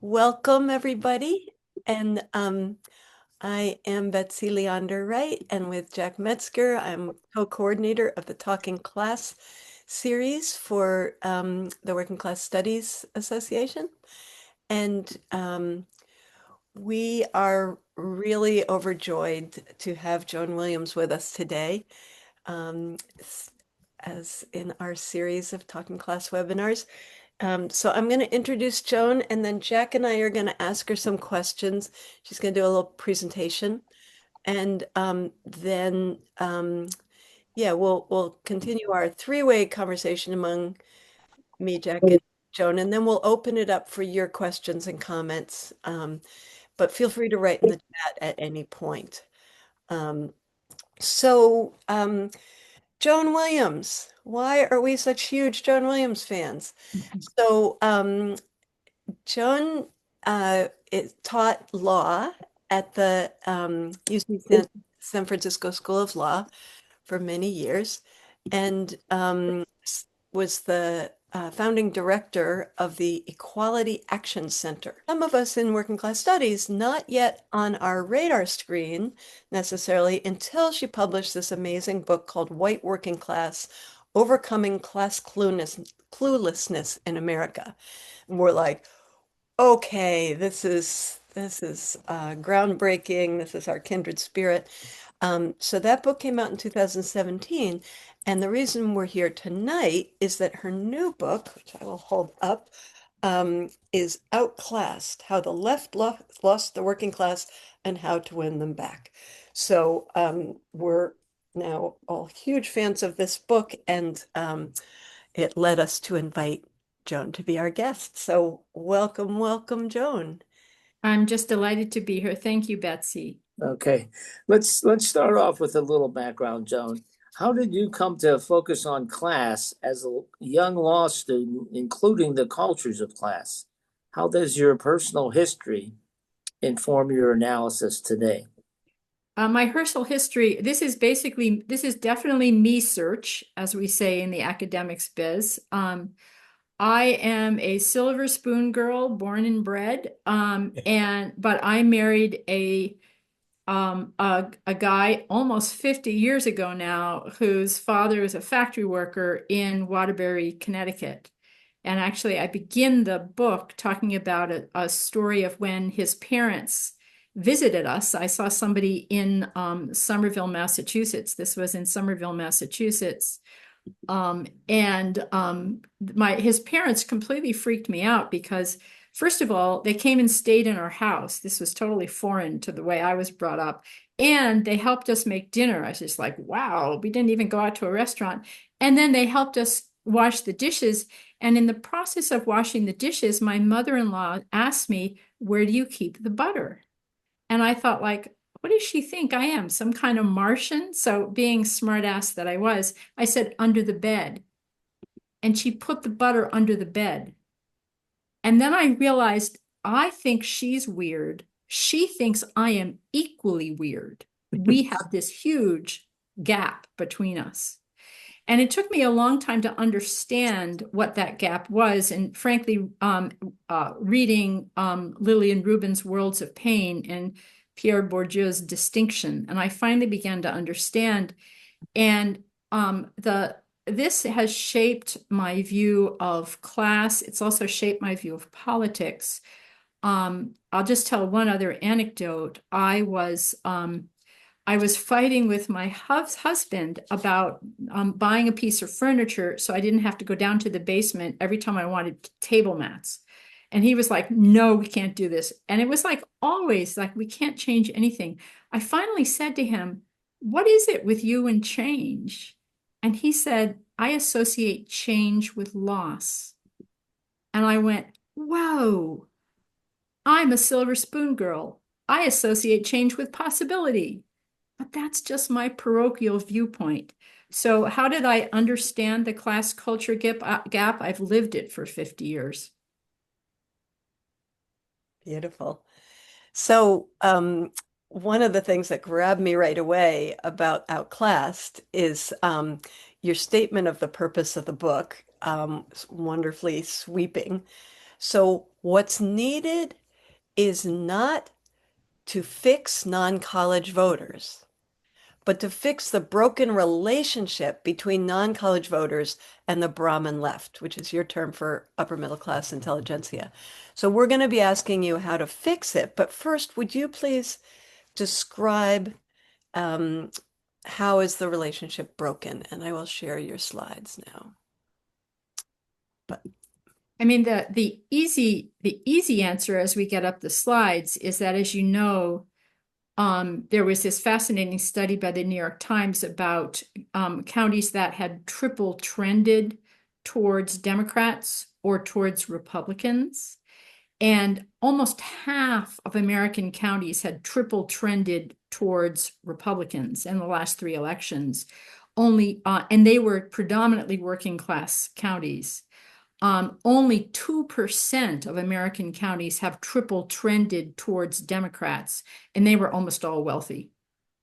Welcome, everybody. And I am Betsy Leondar-Wright, and with Jack Metzger, I'm co-coordinator of the Talking Class series for the Working Class Studies Association. And we are really overjoyed to have Joan Williams with us today, um, as in our series of Talking Class webinars. So I'm going to introduce Joan, and then Jack and I are going to ask her some questions. She's going to do a little presentation, and yeah, we'll continue our three-way conversation among me, Jack, and Joan, and then we'll open it up for your questions and comments. But feel free to write in the chat at any point. Um, so, Joan Williams, why are we such huge Joan Williams fans? So, Joan taught law at the UC San Francisco School of Law for many years, and was the founding director of the Equality Action Center. Some of us in working class studies, not yet on our radar screen necessarily, until she published this amazing book called White Working Class: Overcoming Class Cluelessness in America. And we're like, okay, this is groundbreaking. This is our kindred spirit. So that book came out in 2017, and the reason we're here tonight is that her new book, which I will hold up, is Outclassed: How the Left Lost the Working Class and How to Win Them Back. So we're now all huge fans of this book, and it led us to invite Joan to be our guest. So welcome, welcome, Joan. I'm just delighted to be here. Thank you, Betsy. Okay, let's start off with a little background, Joan. How did you come to focus on class as a young law student, including the cultures of class? How does your personal history inform your analysis today? My Herschel history, this is definitely me search, as we say in the academics biz. I am a silver spoon girl, born and bred, but I married a guy almost 50 years ago now, whose father is a factory worker in Waterbury, Connecticut. And actually, I begin the book talking about a story of when his parents visited us. I saw somebody in Somerville, Massachusetts. This was in Somerville, Massachusetts. His parents completely freaked me out because, first of all, they came and stayed in our house. This was totally foreign to the way I was brought up. And they helped us make dinner. I was just like, wow, we didn't even go out to a restaurant. And then they helped us wash the dishes. And in the process of washing the dishes, my mother-in-law asked me, where do you keep the butter? And I thought, like, what does she think I am? Some kind of Martian? So, being smartass that I was, I said, under the bed. And she put the butter under the bed. And then I realized, I think she's weird. She thinks I am equally weird. We have this huge gap between us. And it took me a long time to understand what that gap was. And frankly, reading Lillian Rubin's Worlds of Pain and Pierre Bourdieu's Distinction. And I finally began to understand. And this has shaped my view of class. It's also shaped my view of politics. I'll just tell one other anecdote. I was fighting with my husband about buying a piece of furniture so I didn't have to go down to the basement every time I wanted table mats. And he was like, no, we can't do this. And it was like always like, we can't change anything. I finally said to him, what is it with you and change? And he said, I associate change with loss. And I went, whoa, I'm a silver spoon girl. I associate change with possibility. But that's just my parochial viewpoint. So, how did I understand the class culture gap? I've lived it for 50 years. Beautiful. So, one of the things that grabbed me right away about Outclassed is your statement of the purpose of the book, wonderfully sweeping. So, What's needed is not to fix non-college voters, but to fix the broken relationship between non-college voters and the Brahmin left, which is your term for upper middle class intelligentsia. So we're going to be asking you how to fix it. But first, would you please describe um, how is the relationship broken? And I will share your slides now. But I mean, the easy answer as we get up the slides is that, as you know, there was this fascinating study by the New York Times about counties that had triple trended towards Democrats or towards Republicans. And almost half of American counties had triple trended towards Republicans in the last three elections. And they were predominantly working class counties. Only 2% of American counties have triple trended towards Democrats, and they were almost all wealthy.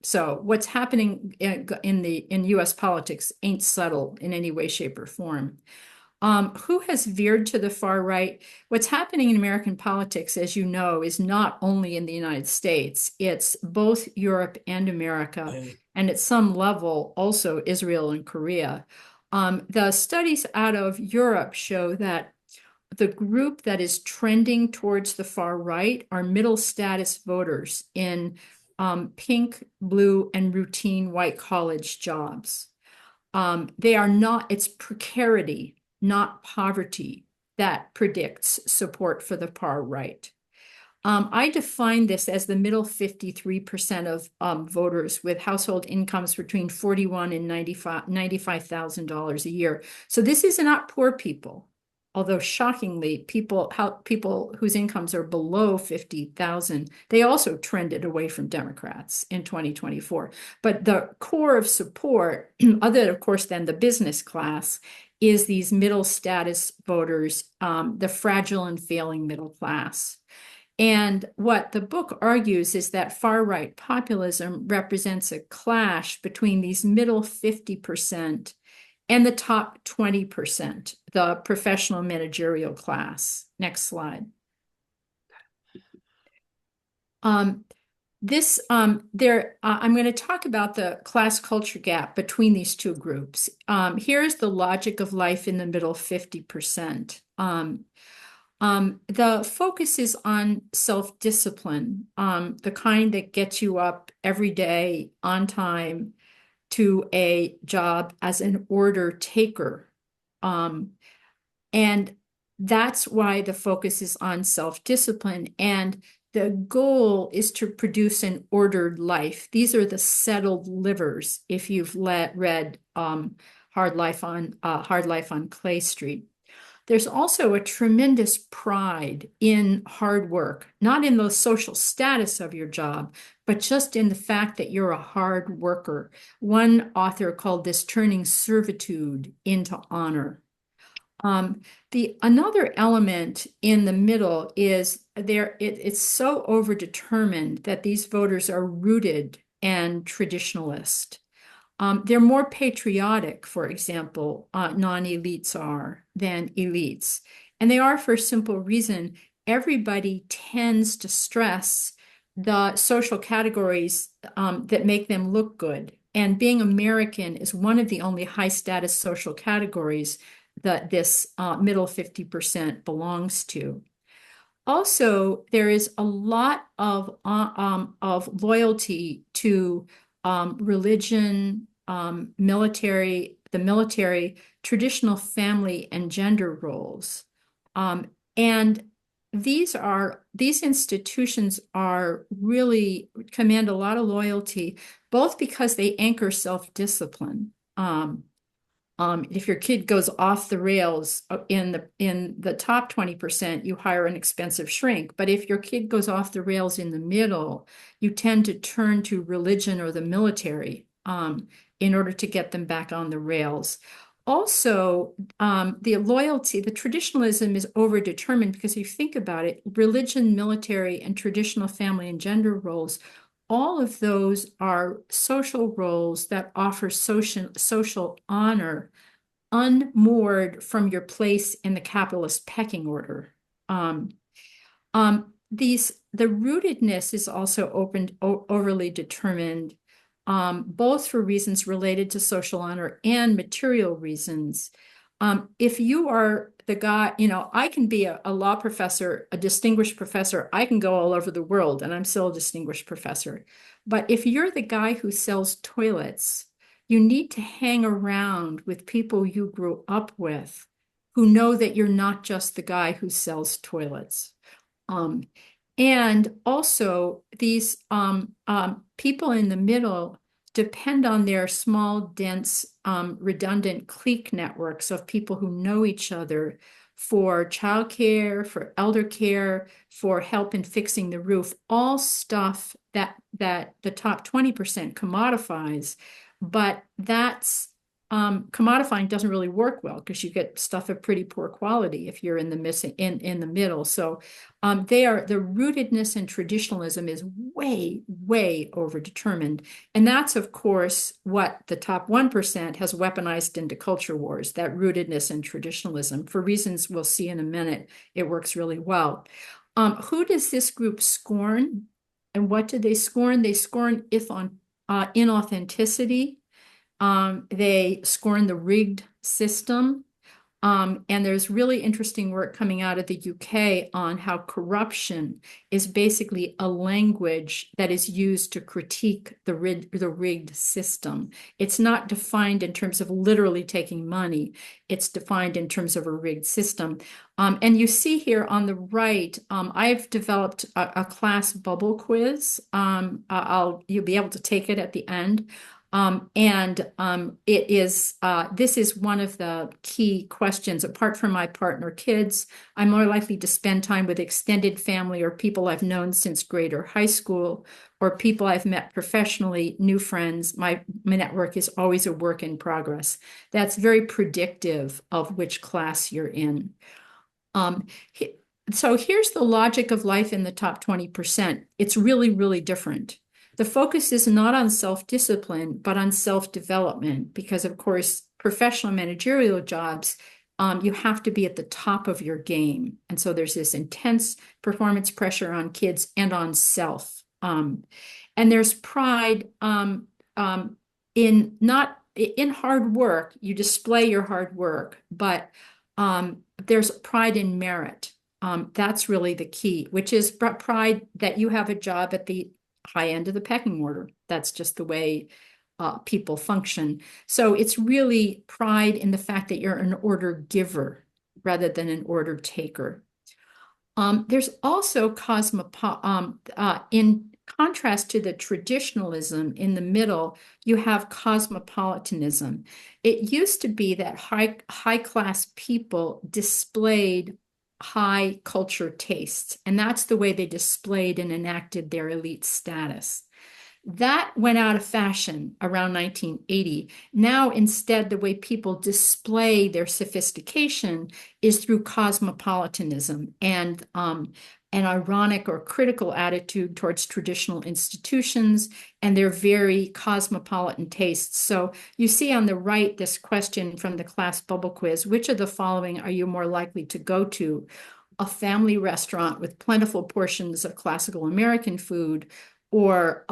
So what's happening in US politics ain't subtle in any way, shape, or form. Who has veered to the far right? What's happening in American politics, as you know, is not only in the United States, it's both Europe and America, and at some level also Israel and Korea. The studies out of Europe show that the group that is trending towards the far right are middle status voters in pink, blue, and routine white college jobs. They are not, it's precarity, not poverty, that predicts support for the far right. I define this as the middle 53% of voters with household incomes between $41,000 and $95,000 a year. So this is not poor people, although shockingly, people whose incomes are below 50,000, they also trended away from Democrats in 2024. But the core of support, other of course than the business class, is these middle status voters, the fragile and failing middle class. And what the book argues is that far-right populism represents a clash between these middle 50% and the top 20%, the professional managerial class. Next slide. I'm going to talk about the class culture gap between these two groups. Here's the logic of life in the middle 50%. The focus is on self-discipline, the kind that gets you up every day on time to a job as an order taker. And that's why the focus is on self-discipline. And the goal is to produce an ordered life. These are the settled livers, if you've read Hard Life on Clay Street. There's also a tremendous pride in hard work, not in the social status of your job, but just in the fact that you're a hard worker. One author called this turning servitude into honor. Another element in the middle is it's so overdetermined that these voters are rooted and traditionalist. They're more patriotic, for example, non-elites are than elites. And they are for a simple reason. Everybody tends to stress the social categories that make them look good. And being American is one of the only high status social categories that this middle 50% belongs to. Also, there is a lot of loyalty to religion, military, the military, traditional family and gender roles. And these institutions are really command a lot of loyalty, both because they anchor self-discipline. If your kid goes off the rails in the top 20%, you hire an expensive shrink. But if your kid goes off the rails in the middle, you tend to turn to religion or the military in order to get them back on the rails. Also, the traditionalism is overdetermined because if you think about it, religion, military, and traditional family and gender roles, all of those are social roles that offer social honor unmoored from your place in the capitalist pecking order. The rootedness is also overly determined, both for reasons related to social honor and material reasons. If you are the guy, I can be a law professor, a distinguished professor. I can go all over the world and I'm still a distinguished professor. But if you're the guy who sells toilets, you need to hang around with people you grew up with who know that you're not just the guy who sells toilets. And also, these people in the middle depend on their small, dense, redundant clique networks of people who know each other for childcare, for elder care, for help in fixing the roof, all stuff that the top 20% commodifies. But that's commodifying doesn't really work well because you get stuff of pretty poor quality if you're in the middle. So the rootedness and traditionalism is way, way overdetermined. And that's, of course, what the top 1% has weaponized into culture wars, that rootedness and traditionalism. For reasons we'll see in a minute, it works really well. Who does this group scorn? And what do they scorn? They scorn inauthenticity. They scorn the rigged system. And there's really interesting work coming out of the UK on how corruption is basically a language that is used to critique the rigged system. It's not defined in terms of literally taking money. It's defined in terms of a rigged system. And you see here on the right, I've developed a class bubble quiz. You'll be able to take it at the end. This is one of the key questions. Apart from my partner kids, I'm more likely to spend time with extended family or people I've known since grade or high school, or people I've met professionally, new friends. My network is always a work in progress. That's very predictive of which class you're in. So here's the logic of life in the top 20%. It's really, really different. The focus is not on self-discipline, but on self-development, because, of course, professional managerial jobs, you have to be at the top of your game. And so there's this intense performance pressure on kids and on self. And there's pride in hard work. You display your hard work, but there's pride in merit. That's really the key, which is pride that you have a job at the high end of the pecking order. That's just the way people function. So it's really pride in the fact that you're an order giver rather than an order taker. There's also in contrast to the traditionalism in the middle, you have cosmopolitanism. It used to be that high class people displayed high culture tastes, and that's the way they displayed and enacted their elite status. That went out of fashion around 1980. Now, instead, the way people display their sophistication is through cosmopolitanism and an ironic or critical attitude towards traditional institutions and their very cosmopolitan tastes. So you see on the right this question from the class bubble quiz: which of the following are you more likely to go to? A family restaurant with plentiful portions of classical American food, or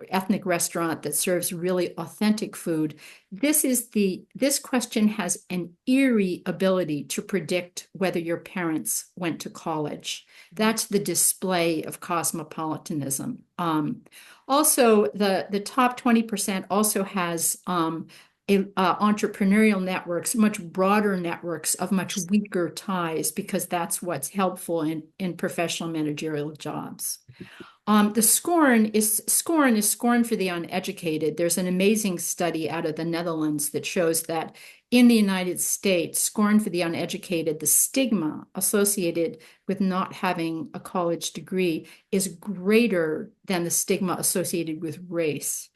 ethnic restaurant that serves really authentic food. This question has an eerie ability to predict whether your parents went to college. That's the display of cosmopolitanism. Also, the top 20% also has entrepreneurial networks, much broader networks of much weaker ties, because that's what's helpful in professional managerial jobs. The scorn is scorn for the uneducated. There's an amazing study out of the Netherlands that shows that in the United States, scorn for the uneducated, the stigma associated with not having a college degree is greater than the stigma associated with race.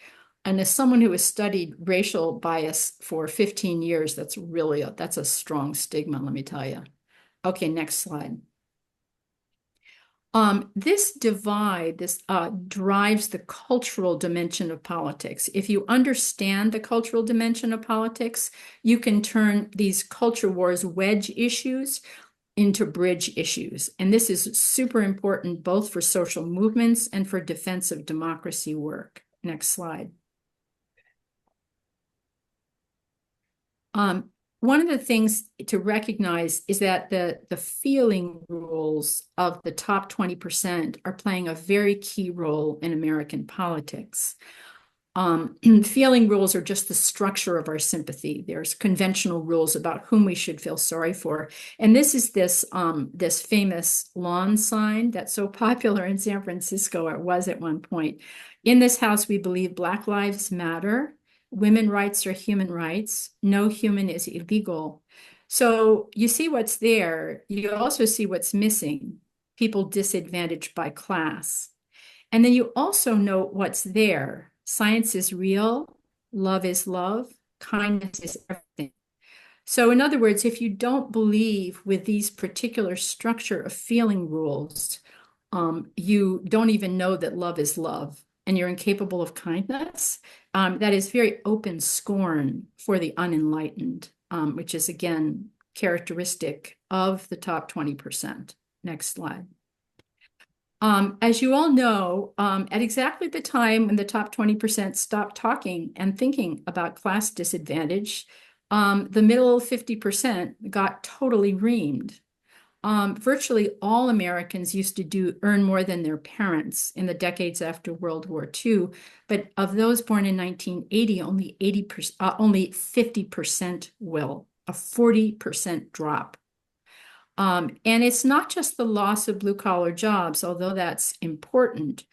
And as someone who has studied racial bias for 15 years, that's a strong stigma, let me tell you. Okay, next slide. This divide, drives the cultural dimension of politics. If you understand the cultural dimension of politics, you can turn these culture wars wedge issues into bridge issues. And this is super important both for social movements and for defense of democracy work. Next slide. One of the things to recognize is that the feeling rules of the top 20% are playing a very key role in American politics. Feeling rules are just the structure of our sympathy. There's conventional rules about whom we should feel sorry for. And this is this famous lawn sign that's so popular in San Francisco, it was at one point. In this house, we believe Black lives matter. Women rights are human rights. No human is illegal. So you see what's there. You also see what's missing. People disadvantaged by class. And then you also know what's there. Science is real. Love is love. Kindness is everything. So in other words, if you don't believe with these particular structure of feeling rules, you don't even know that love is love, and you're incapable of kindness. That is very open scorn for the unenlightened, which is, again, characteristic of the top 20%. Next slide. As you all know, at exactly the time when the top 20% stopped talking and thinking about class disadvantage, the middle 50% got totally reamed. Virtually all Americans used to earn more than their parents in the decades after World War II, but of those born in 1980, only 50% will, a 40% drop. And it's not just the loss of blue-collar jobs, although that's important.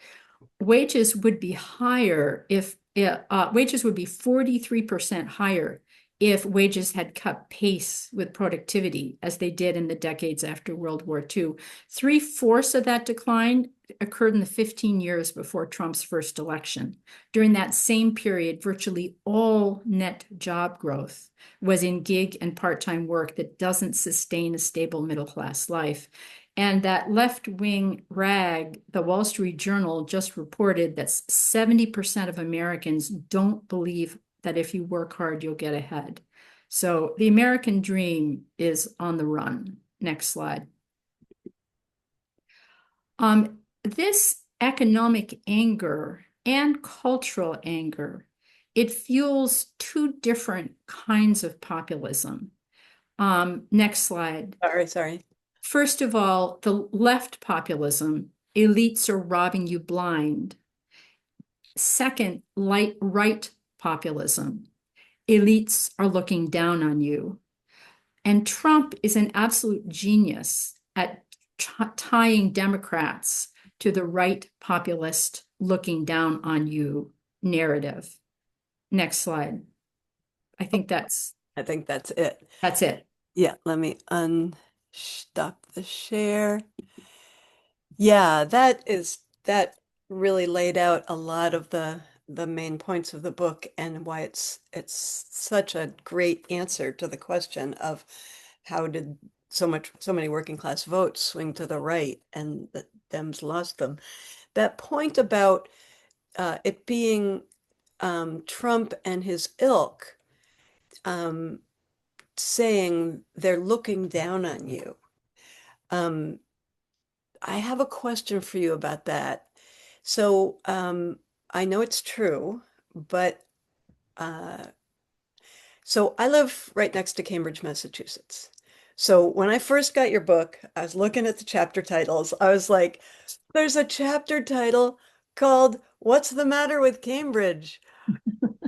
Wages would be higher if wages would be 43% higher if wages had kept pace with productivity, as they did in the decades after World War II. 3/4 of that decline occurred in the 15 years before Trump's first election. During that same period, virtually all net job growth was in gig and part-time work that doesn't sustain a stable middle-class life. And that left-wing rag, the Wall Street Journal, just reported that 70% of Americans don't believe that if you work hard, you'll get ahead. So the American dream is on the run. Next slide. This economic anger and cultural anger, it fuels two different kinds of populism. Next slide. Sorry. First of all, the left populism, elites are robbing you blind. Second, right populism, elites are looking down on you. And Trump is an absolute genius at tying Democrats to the right populist looking down on you narrative. Next slide. I think that's it. That's it. Yeah, let me unstop the share. Yeah, that really laid out a lot of the main points of the book and why it's such a great answer to the question of how did so many working class votes swing to the right and the Dems lost them. That point about it being Trump and his ilk saying they're looking down on you. I have a question for you about that. So I know it's true, but so I live right next to Cambridge, Massachusetts. So when I first got your book, I was looking at the chapter titles. I was like, there's a chapter title called "What's the Matter with Cambridge?"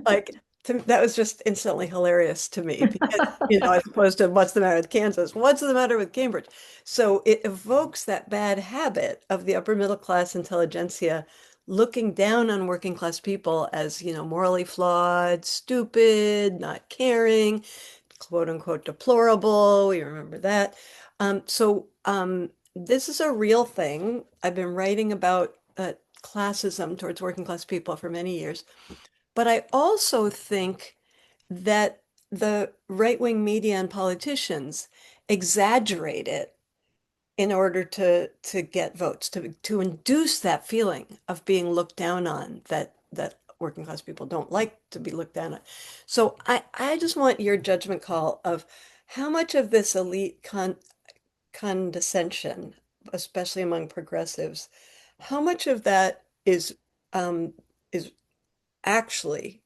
Like that was just instantly hilarious to me because, as opposed to "What's the matter with Kansas?" What's the matter with Cambridge? So it evokes that bad habit of the upper middle class intelligentsia looking down on working class people as, morally flawed, stupid, not caring, quote unquote deplorable. We remember that. This is a real thing. I've been writing about classism towards working class people for many years. But I also think that the right-wing media and politicians exaggerate it in order to get votes, to induce that feeling of being looked down on, that working class people don't like to be looked down on. So I just want your judgment call of how much of this elite condescension, especially among progressives. How much of that um, is actually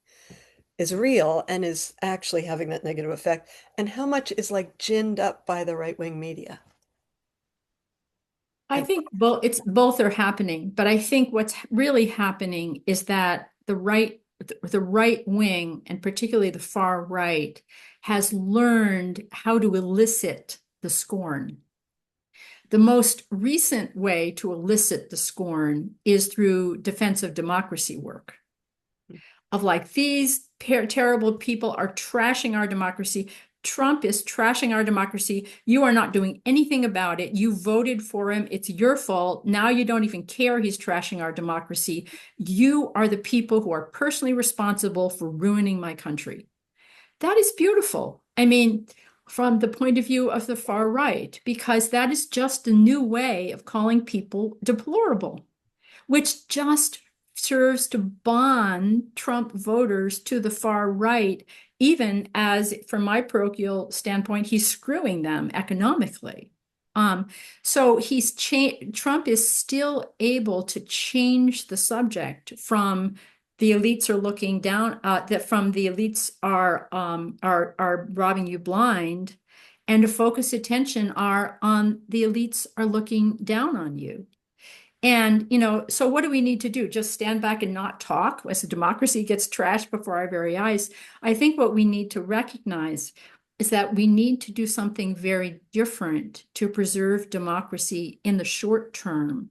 is real and is actually having that negative effect, and how much is like ginned up by the right-wing media? I think both are happening, but I think what's really happening is that the right wing, and particularly the far right, has learned how to elicit the scorn. The most recent way to elicit the scorn is through defense of democracy work. Of like, these terrible people are trashing our democracy. Trump is trashing our democracy. You are not doing anything about it. You voted for him. It's your fault. Now you don't even care he's trashing our democracy. You are the people who are personally responsible for ruining my country. That is beautiful. I mean, from the point of view of the far right, because that is just a new way of calling people deplorable, which just serves to bond Trump voters to the far right, even as, from my parochial standpoint, he's screwing them economically. So Trump is still able to change the subject from the elites are looking down, that from the elites are robbing you blind, and to focus attention are on the elites are looking down on you. And, so what do we need to do? Just stand back and not talk as the democracy gets trashed before our very eyes? I think what we need to recognize is that we need to do something very different to preserve democracy in the short term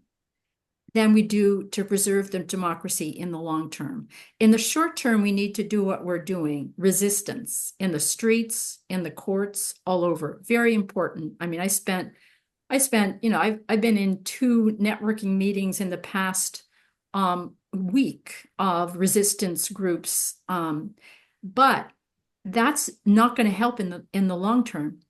than we do to preserve the democracy in the long term. In the short term, we need to do what we're doing, resistance in the streets, in the courts, all over. Very important. I mean, I've been in 2 networking meetings in the past week of resistance groups, but that's not going to help in the long term.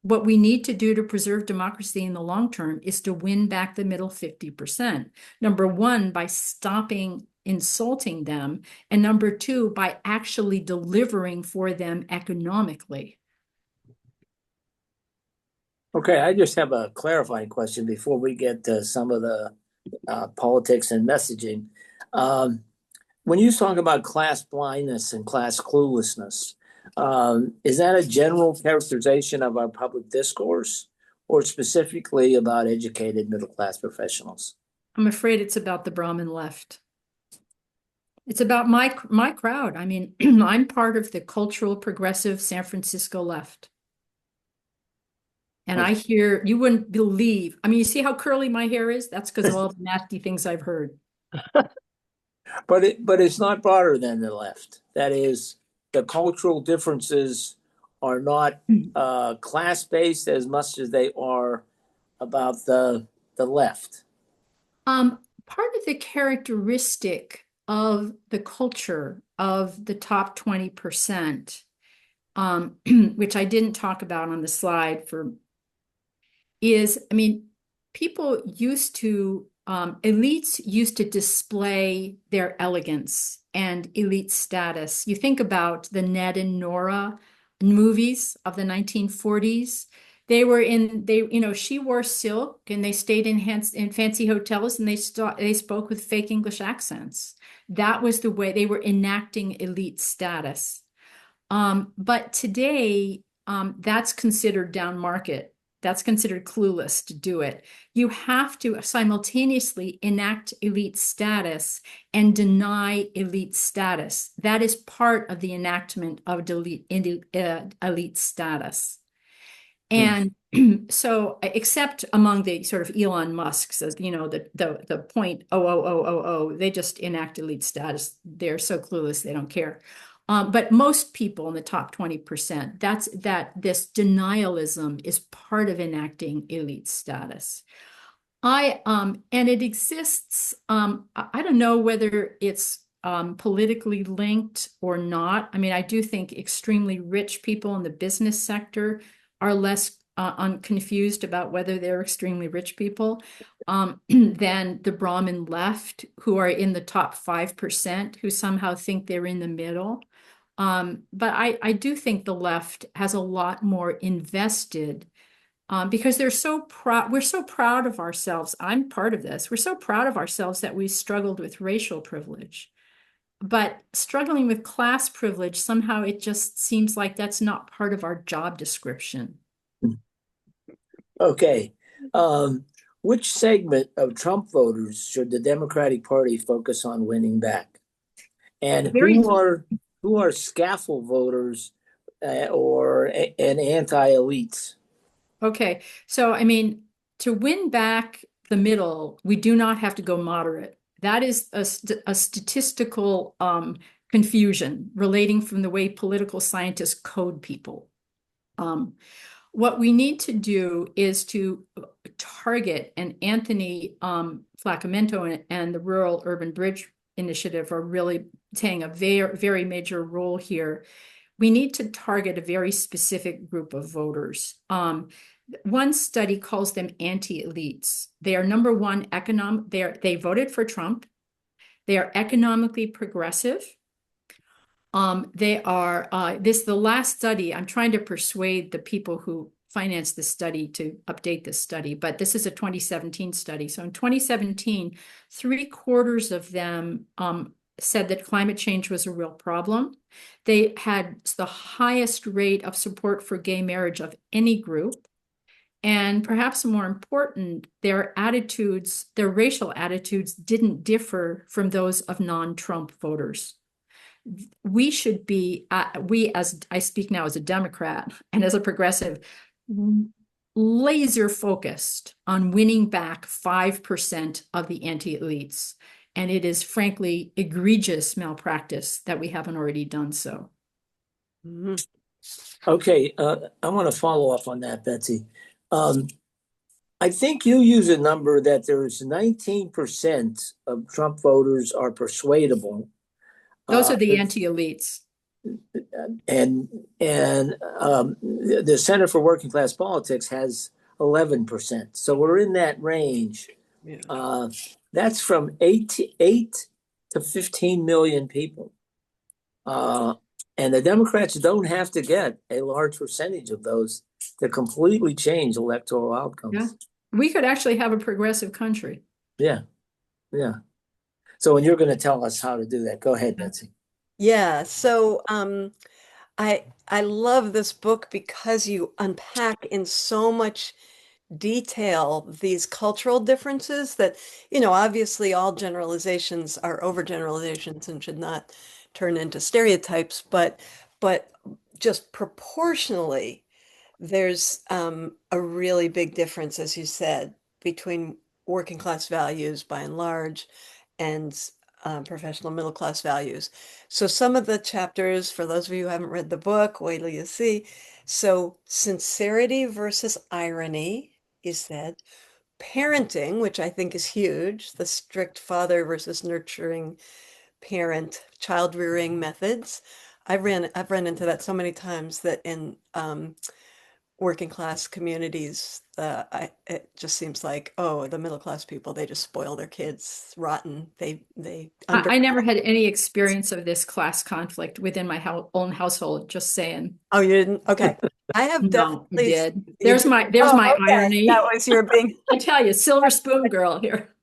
What we need to do to preserve democracy in the long term is to win back the middle 50%. Number one, by stopping insulting them, and number two, by actually delivering for them economically. Okay, I just have a clarifying question before we get to some of the politics and messaging. When you talk about class blindness and class cluelessness, is that a general characterization of our public discourse, or specifically about educated middle class professionals? I'm afraid it's about the Brahmin left. It's about my crowd. I mean, I'm part of the cultural progressive San Francisco left. And I hear, you wouldn't believe, I mean, you see how curly my hair is? That's because of all the nasty things I've heard. But it's not broader than the left. That is, the cultural differences are not class-based as much as they are about the left. Part of the characteristic of the culture of the top 20%, which I didn't talk about on the slide is, I mean, elites used to display their elegance and elite status. You think about the Ned and Nora movies of the 1940s. She wore silk and they stayed in fancy hotels, and they spoke with fake English accents. That was the way they were enacting elite status. But today, that's considered down market. That's considered clueless to do it. You have to simultaneously enact elite status and deny elite status. That is part of the enactment of elite status. And so, except among the sort of Elon Musks, as the 0.00000, they just enact elite status. They're so clueless, they don't care. But most people in the top 20%, this denialism is part of enacting elite status. And it exists. I don't know whether it's politically linked or not. I mean, I do think extremely rich people in the business sector are less confused about whether they're extremely rich people than the Brahmin left, who are in the top 5%, who somehow think they're in the middle. But I do think the left has a lot more invested because they're so proud. We're so proud of ourselves. I'm part of this. We're so proud of ourselves that we struggled with racial privilege. But struggling with class privilege, somehow it just seems like that's not part of our job description. Okay. Which segment of Trump voters should the Democratic Party focus on winning back? And Very who are scaffold voters or and anti-elites? Okay. So, I mean, to win back the middle, we do not have to go moderate. That is a statistical confusion relating from the way political scientists code people. What we need to do is to target, and Anthony Flacamento and the Rural Urban Bridge Initiative are really playing a very, very major role here. We need to target a very specific group of voters. One study calls them anti-elites. They are number one they voted for Trump. They are economically progressive. This is the last study. I'm trying to persuade the people who financed this study to update this study, but this is a 2017 study. So in 2017, 3/4 of them said that climate change was a real problem. They had the highest rate of support for gay marriage of any group. And perhaps more important, their racial attitudes didn't differ from those of non-Trump voters. We should be, as I speak now as a Democrat and as a progressive, laser focused on winning back 5% of the anti-elites. And it is frankly egregious malpractice that we haven't already done so. Mm-hmm. Okay, I want to follow up on that, Betsy. I think you use a number that there's 19% of Trump voters are persuadable. Those are the anti-elites. And the Center for Working Class Politics has 11%. So we're in that range. Yeah. That's from 8 to 15 million people. And the Democrats don't have to get a large percentage of those to completely change electoral outcomes. Yeah. We could actually have a progressive country. Yeah. Yeah. So when you're going to tell us how to do that, go ahead, Betsy. Yeah. So I love this book because you unpack in so much detail these cultural differences that, obviously all generalizations are overgeneralizations and should not turn into stereotypes, but just proportionally, there's a really big difference, as you said, between working class values by and large and professional middle class values. So some of the chapters, for those of you who haven't read the book, wait till you see. So sincerity versus irony, you said. Parenting, which I think is huge, the strict father versus nurturing parent, child rearing methods. I've run into that so many times that in working class communities, it just seems like, oh, the middle class people, they just spoil their kids rotten. They I never had any experience of this class conflict within my own household, just saying. Oh, you didn't? Okay. I have No, I definitely. did. There's my Okay. irony. That was your being. I tell you, silver spoon girl here.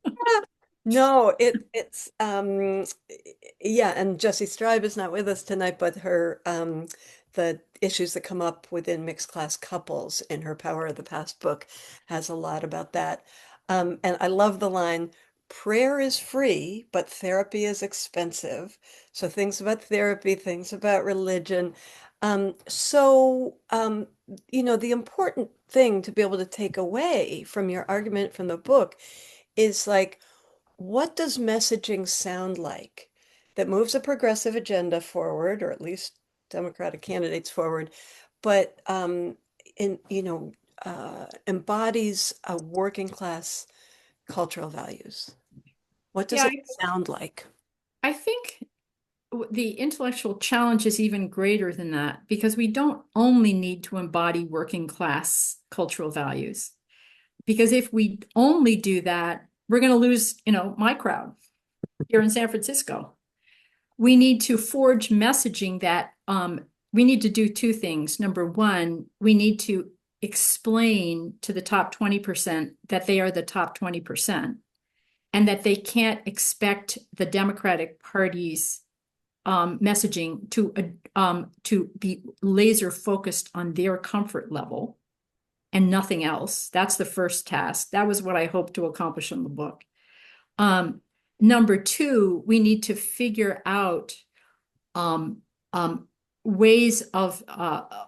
No, it's yeah, and Jessie Stribe is not with us tonight, but her the issues that come up within mixed class couples in her Power of the Past book has a lot about that. And I love the line, prayer is free, but therapy is expensive. So things about therapy, things about religion. The important thing to be able to take away from your argument from the book is like, what does messaging sound like that moves a progressive agenda forward, or at least Democratic candidates forward, but embodies a working class cultural values? What does Yeah, it sound like? I think the intellectual challenge is even greater than that because we don't only need to embody working class cultural values. Because if we only do that, we're going to lose, my crowd here in San Francisco. We need to forge messaging that we need to do two things. Number one, we need to explain to the top 20% that they are the top 20% and that they can't expect the Democratic Party's messaging to be laser focused on their comfort level and nothing else. That's the first task. That was what I hoped to accomplish in the book. Number two, we need to figure out ways of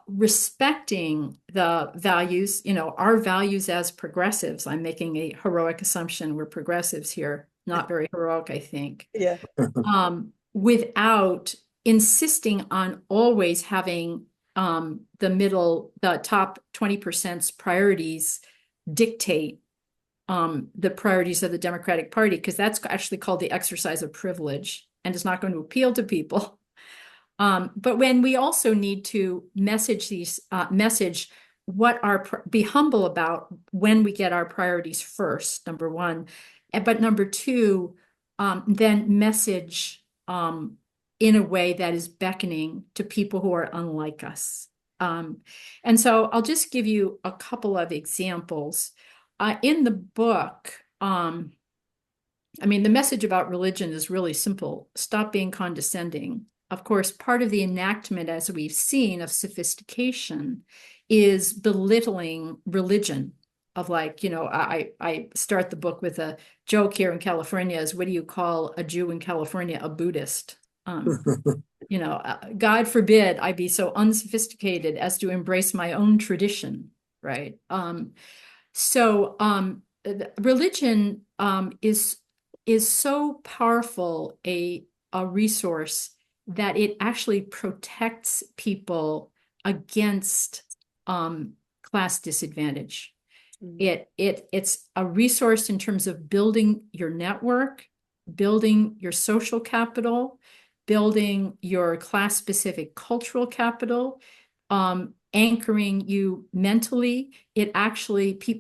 respecting the values, our values as progressives. I'm making a heroic assumption. We're progressives here. Not very heroic, I think. Yeah. Without insisting on always having the top 20%'s priorities dictate the priorities of the Democratic Party, because that's actually called the exercise of privilege, and it's not going to appeal to people. But when we also need to message be humble about when we get our priorities first, number one, but number two, then message in a way that is beckoning to people who are unlike us. And so I'll just give you a couple of examples. In the book, the message about religion is really simple. Stop being condescending. Of course, part of the enactment, as we've seen, of sophistication is belittling religion. Of I start the book with a joke here in California is, what do you call a Jew in California? A Buddhist. God forbid I be so unsophisticated as to embrace my own tradition, right? Religion is so powerful a resource that it actually protects people against class disadvantage. It's a resource in terms of building your network, building your social capital, building your class-specific cultural capital, anchoring you mentally.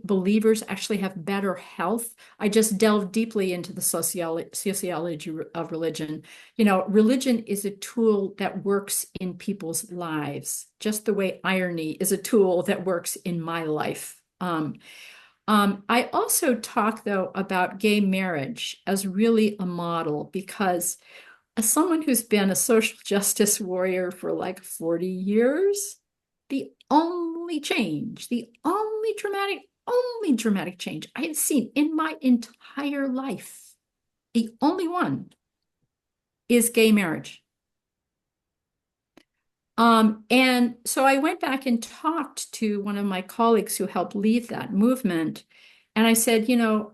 Believers actually have better health. I just delved deeply into the sociology of religion. Religion is a tool that works in people's lives, just the way irony is a tool that works in my life. I also talk, though, about gay marriage as really a model, because as someone who's been a social justice warrior for like 40 years, the only dramatic change I have seen in my entire life, the only one, is gay marriage. And so I went back and talked to one of my colleagues who helped lead that movement. And I said,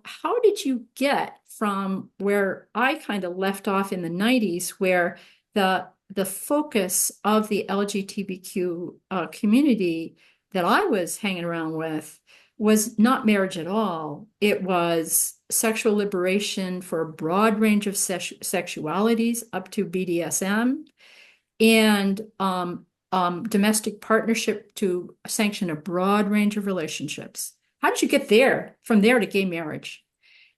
how did you get from where I kind of left off in the 90s, where the focus of the LGBTQ community that I was hanging around with was not marriage at all. It was sexual liberation for a broad range of sexualities up to BDSM, and domestic partnership to sanction a broad range of relationships. How did you get from there to gay marriage?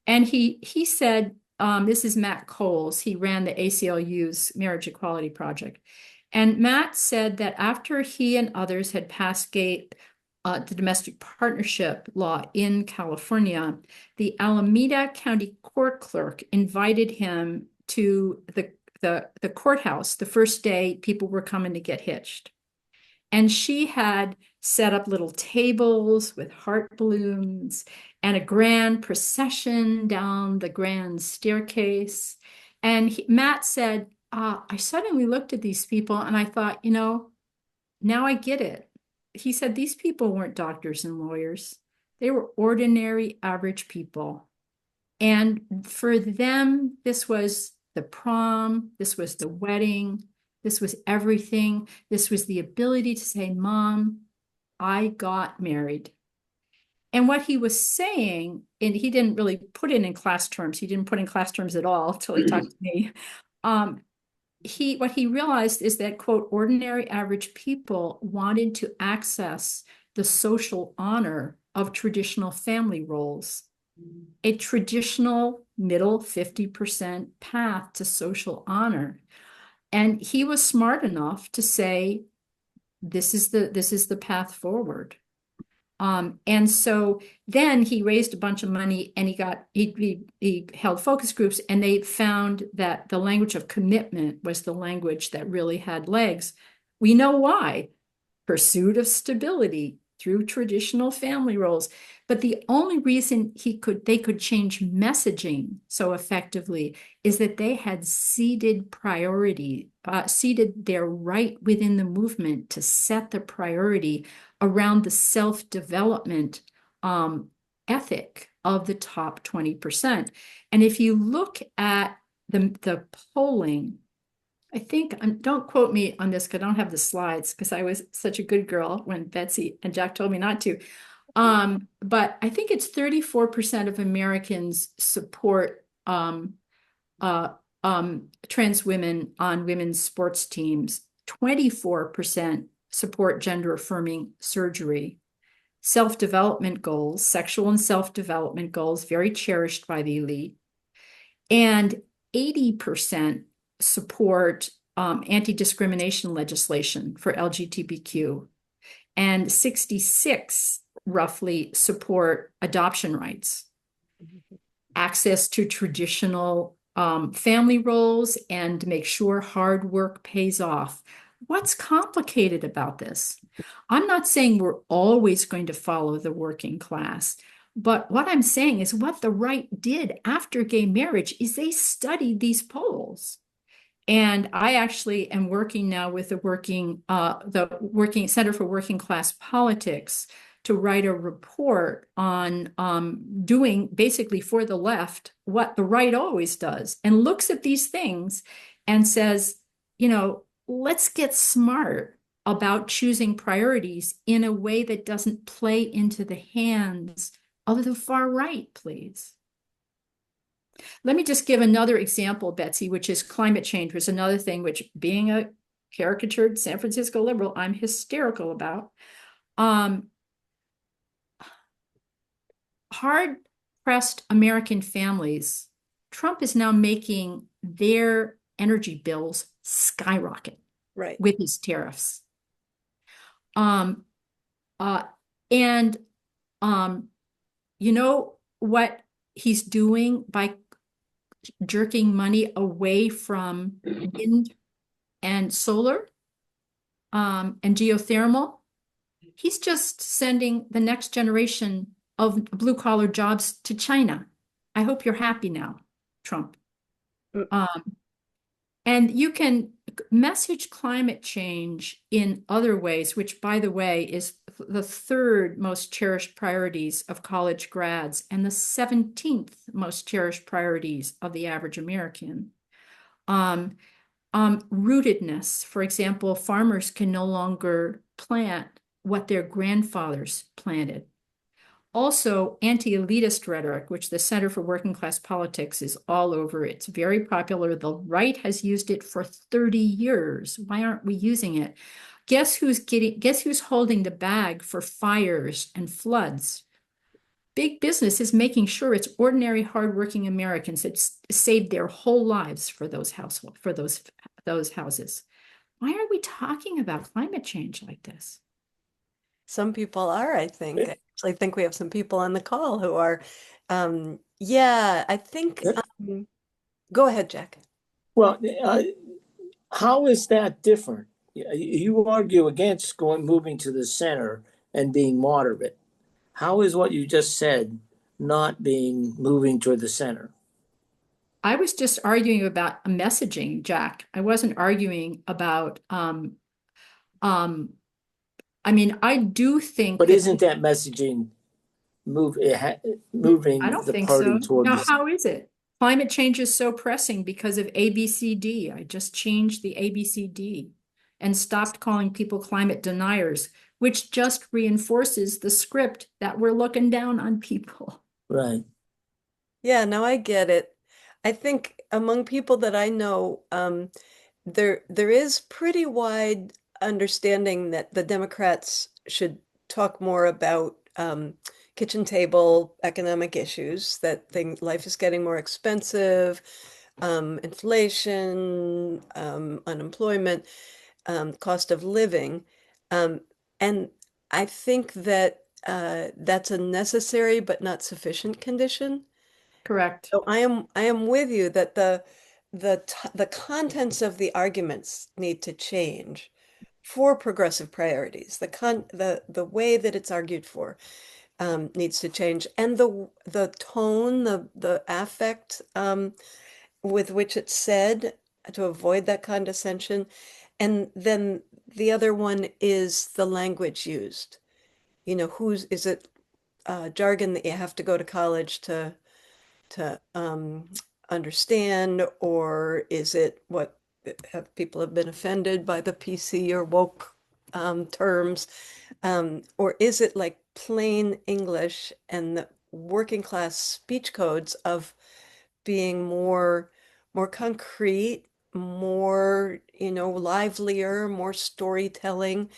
And he said, this is Matt Coles. He ran the ACLU's Marriage Equality Project. And Matt said that after he and others had passed the domestic partnership law in California, the Alameda County court clerk invited him to the courthouse the first day people were coming to get hitched. And she had set up little tables with heart balloons and a grand procession down the grand staircase. And Matt said, I suddenly looked at these people and I thought, now I get it. He said, these people weren't doctors and lawyers. They were ordinary, average people. And for them, this was the prom, this was the wedding, this was everything. This was the ability to say, Mom, I got married. And what he was saying, and he didn't really put it in class terms. He didn't put in class terms at all until he talked to me. What he realized is that, quote, ordinary average people wanted to access the social honor of traditional family roles, a traditional middle 50% path to social honor. And he was smart enough to say, this is the path forward. And so then he raised a bunch of money and he held focus groups, and they found that the language of commitment was the language that really had legs. We know why. Pursuit of stability through traditional family roles. But the only reason they could change messaging so effectively is that they had ceded their right within the movement to set the priority around the self-development ethic of the top 20%. And if you look at the polling, I think, don't quote me on this because I don't have the slides because I was such a good girl when Betsy and Jack told me not to. But I think it's 34% of Americans support trans women on women's sports teams. 24% support gender affirming surgery. Self-development goals, sexual and self-development goals, very cherished by the elite. And 80% support anti-discrimination legislation for LGBTQ. And 66 roughly support adoption rights, access to traditional family roles, and make sure hard work pays off. What's complicated about this? I'm not saying we're always going to follow the working class, but what I'm saying is what the right did after gay marriage is they studied these polls. And I actually am working now with the working Center for Working Class Politics to write a report on doing basically for the left what the right always does, and looks at these things and says, let's get smart about choosing priorities in a way that doesn't play into the hands of the far right, please. Let me just give another example, Betsy, which is climate change, was another thing which, being a caricatured San Francisco liberal, I'm hysterical about. Hard-pressed American families, Trump is now making their energy bills skyrocket with his tariffs. You know what he's doing by jerking money away from wind and solar and geothermal? He's just sending the next generation of blue-collar jobs to China. I hope you're happy now, Trump. And you can message climate change in other ways, which, by the way, is the third most cherished priorities of college grads and the 17th most cherished priorities of the average American. Rootedness, for example, farmers can no longer plant what their grandfathers planted. Also, anti-elitist rhetoric, which the Center for Working Class Politics is all over. It's very popular. The right has used it for 30 years. Why aren't we using it? Guess who's holding the bag for fires and floods? Big business is making sure it's ordinary, hardworking Americans that saved their whole lives for those houses. Why are we talking about climate change like this? Some people are, I think. I actually think we have some people on the call who are. Yeah, I think. Go ahead, Jack. Well, how is that different? You argue against moving to the center and being moderate. How is what you just said not moving toward the center? I was just arguing about messaging, Jack. I wasn't arguing about I mean, I do think. But isn't that messaging moving I don't the think party so. toward Now, the... how is it? Climate change is so pressing because of ABCD. I just changed the ABCD and stopped calling people climate deniers, which just reinforces the script that we're looking down on people. Right. Yeah, no, I get it. I think among people that I know, there is pretty wide understanding that the Democrats should talk more about kitchen table economic issues, that life is getting more expensive, inflation, unemployment, cost of living. And I think that that's a necessary but not sufficient condition. Correct. So I am with you that the contents of the arguments need to change for progressive priorities. The way that it's argued for needs to change, and the tone, the affect with which it's said to avoid that condescension. And then the other one is the language used. Is it jargon that you have to go to college to understand, or is it what have people have been offended by the PC or woke terms, or is it like plain English and the working class speech codes of being more concrete, more, livelier, more storytelling,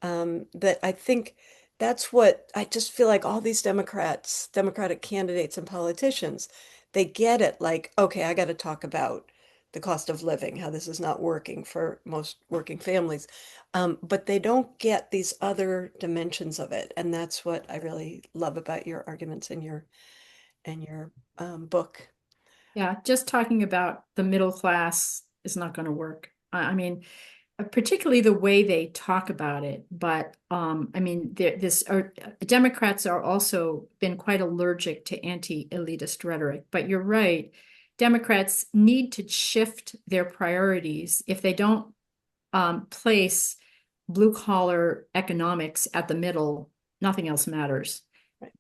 that I think that's what I just feel like all these Democratic candidates and politicians, they get it like, okay, I got to talk about the cost of living, how this is not working for most working families. But they don't get these other dimensions of it. And that's what I really love about your arguments in your book. Yeah, just talking about the middle class is not going to work. I mean, particularly the way they talk about it. But I mean, Democrats are also been quite allergic to anti-elitist rhetoric. But you're right, Democrats need to shift their priorities. If they don't place blue collar economics at the middle, nothing else matters.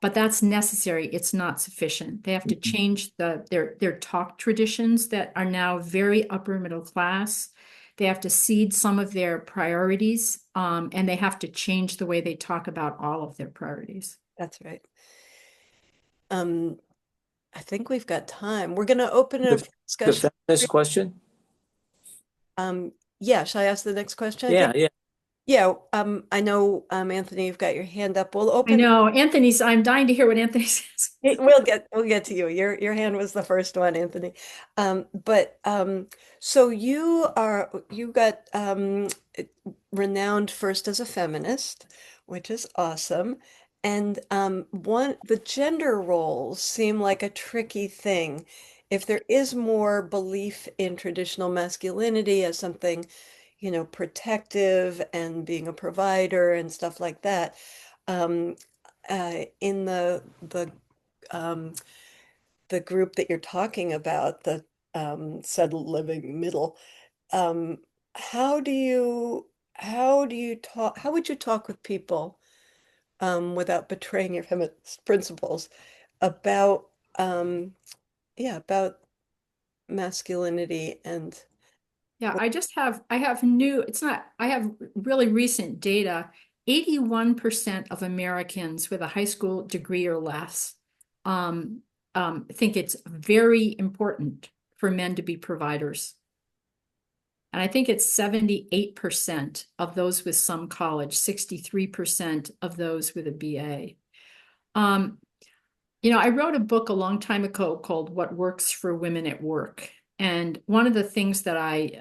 But that's necessary. It's not sufficient. They have to change their talk traditions that are now very upper middle class. They have to cede some of their priorities, and they have to change the way they talk about all of their priorities. That's right. I think we've got time. We're going to open it up for The discussion. feminist question? Yeah, shall I ask the next question? Yeah, yeah. Yeah, I know, Anthony, you've got your hand up. We'll I open. know I'm dying to hear what Anthony says. We'll get to you. Your hand was the first one, Anthony. But so you got renowned first as a feminist, which is awesome. And the gender roles seem like a tricky thing. If there is more belief in traditional masculinity as something, protective and being a provider and stuff like that, in um, the group that you're talking about, the settled living middle, um, how would you talk with people without betraying your feminist principles about about masculinity and Yeah, I have really recent data. 81% of Americans with a high school degree or less think it's very important for men to be providers. And I think it's 78% of those with some college, 63% of those with a BA. I wrote a book a long time ago called What Works for Women at Work. And one of the things that I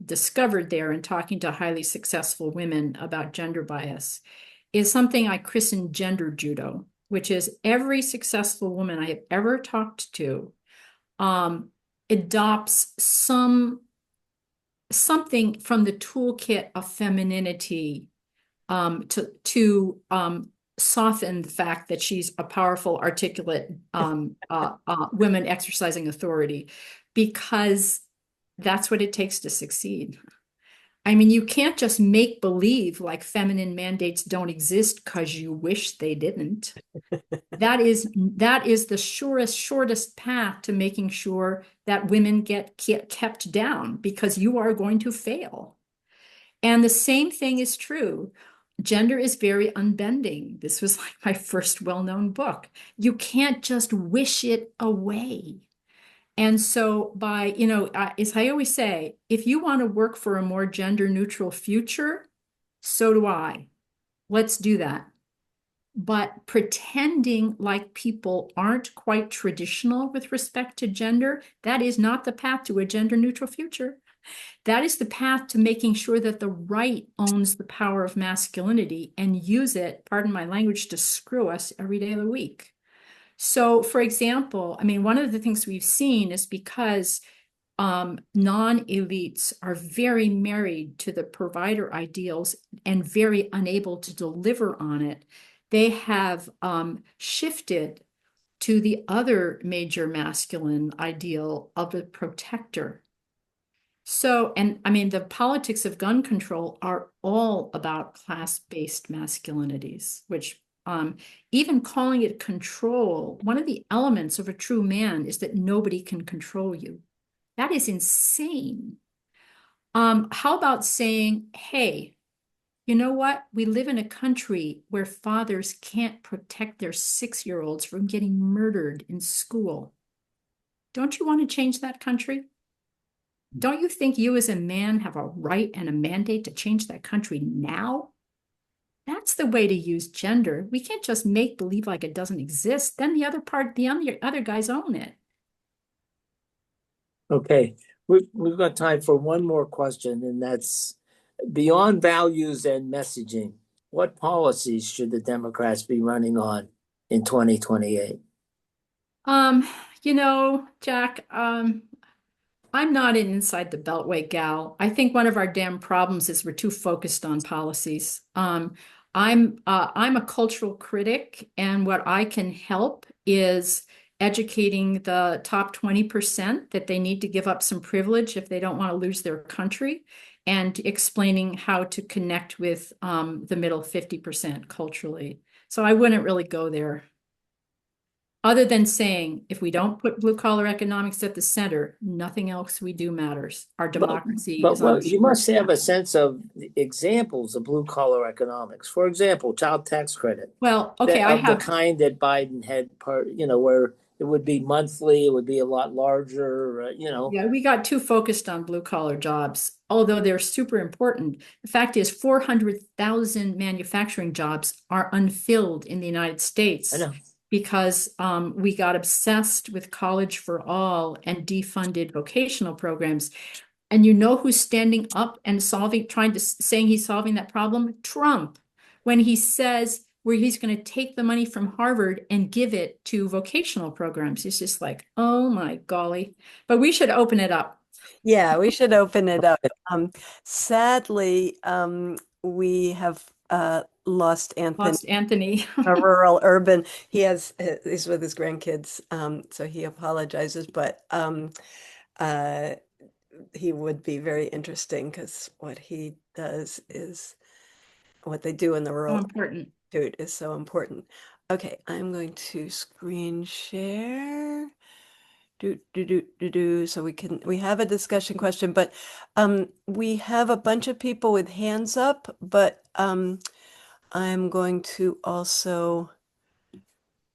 discovered there in talking to highly successful women about gender bias is something I christened gender judo, which is every successful woman I have ever talked to adopts something from the toolkit of femininity to soften the fact that she's a powerful, articulate woman exercising authority, because that's what it takes to succeed. I mean, you can't just make believe like feminine mandates don't exist because you wish they didn't. That is the shortest path to making sure that women get kept down, because you are going to fail. And the same thing is true. Gender is very unbending. This was like my first well-known book. You can't just wish it away. And so as I always say, if you want to work for a more gender neutral future, so do I. Let's do that. But pretending like people aren't quite traditional with respect to gender, that is not the path to a gender neutral future. That is the path to making sure that the right owns the power of masculinity and use it, pardon my language, to screw us every day of the week. So, for example, I mean, one of the things we've seen is because non-elites are very married to the provider ideals and very unable to deliver on it, they have shifted to the other major masculine ideal of the protector. So, and I mean, the politics of gun control are all about class-based masculinities, which even calling it control, one of the elements of a true man is that nobody can control you. That is insane. How about saying, hey, you know what? We live in a country where fathers can't protect their 6-year-olds from getting murdered in school. Don't you want to change that country? Don't you think you as a man have a right and a mandate to change that country now? That's the way to use gender. We can't just make believe like it doesn't exist. Then the other guys own it. Okay, we've got time for one more question, and that's beyond values and messaging. What policies should the Democrats be running on in 2028? You know, Jack, I'm not an inside the Beltway gal. I think one of our damn problems is we're too focused on policies. I'm a cultural critic, and what I can help is educating the top 20% that they need to give up some privilege if they don't want to lose their country, and explaining how to connect with the middle 50% culturally. So I wouldn't really go there. Other than saying, if we don't put blue collar economics at the center, nothing else we do matters. Our democracy But is on well, the you short must have path. a sense of examples of blue collar economics. For example, child tax credit, Well, okay, that I of the have, kind that Biden had where it would be monthly, it would be a lot larger, yeah, we got too focused on blue collar jobs, although they're super important. The fact is, 400,000 manufacturing jobs are unfilled in the United I States know. because we got obsessed with college for all and defunded vocational programs. And you know who's standing up and saying he's solving that problem? Trump, when he says where he's going to take the money from Harvard and give it to vocational programs. It's just like, oh my golly. But we should open it up. Yeah, we should open it up. Sadly, we have lost Anthony, Lost Anthony. a rural urban. He's with his grandkids, so he apologizes, but uh, he would be very interesting because what he does is what they do in the So rural important. institute is so important. Okay, I'm going to screen share. So we have a discussion question, but we have a bunch of people with hands up, but I'm going to also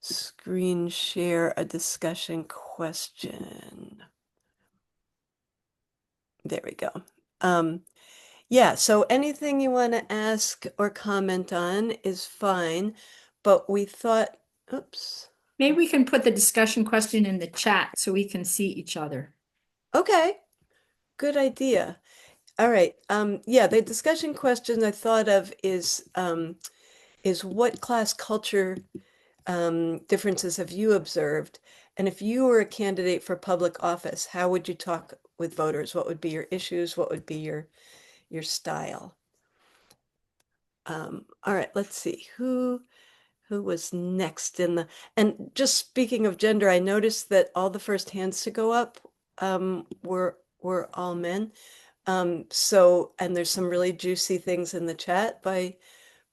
screen share a discussion question. There we go. Yeah, so anything you want to ask or comment on is fine, but we thought, oops. Maybe we can put the discussion question in the chat so we can see each other. Okay, good idea. All right. Yeah, the discussion question I thought of is what class culture differences have you observed? And if you were a candidate for public office, how would you talk with voters? What would be your issues? What would be your style? All right, let's see. Who was next in the, and just speaking of gender, I noticed that all the first hands to go up were all men. So, and there's some really juicy things in the chat by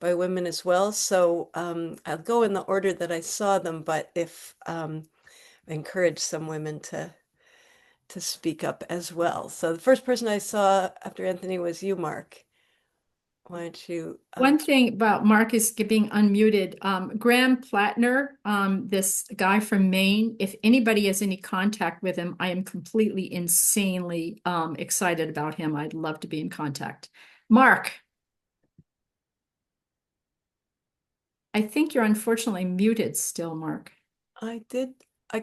women as well. So I'll go in the order that I saw them, but if I encourage some women to speak up as well. So the first person I saw after Anthony was you, Mark. Why don't you? One thing about Marcus being unmuted, Graham Plattner, this guy from Maine, if anybody has any contact with him, I am completely insanely excited about him. I'd love to be in contact. Mark, I think you're unfortunately muted still, Mark. I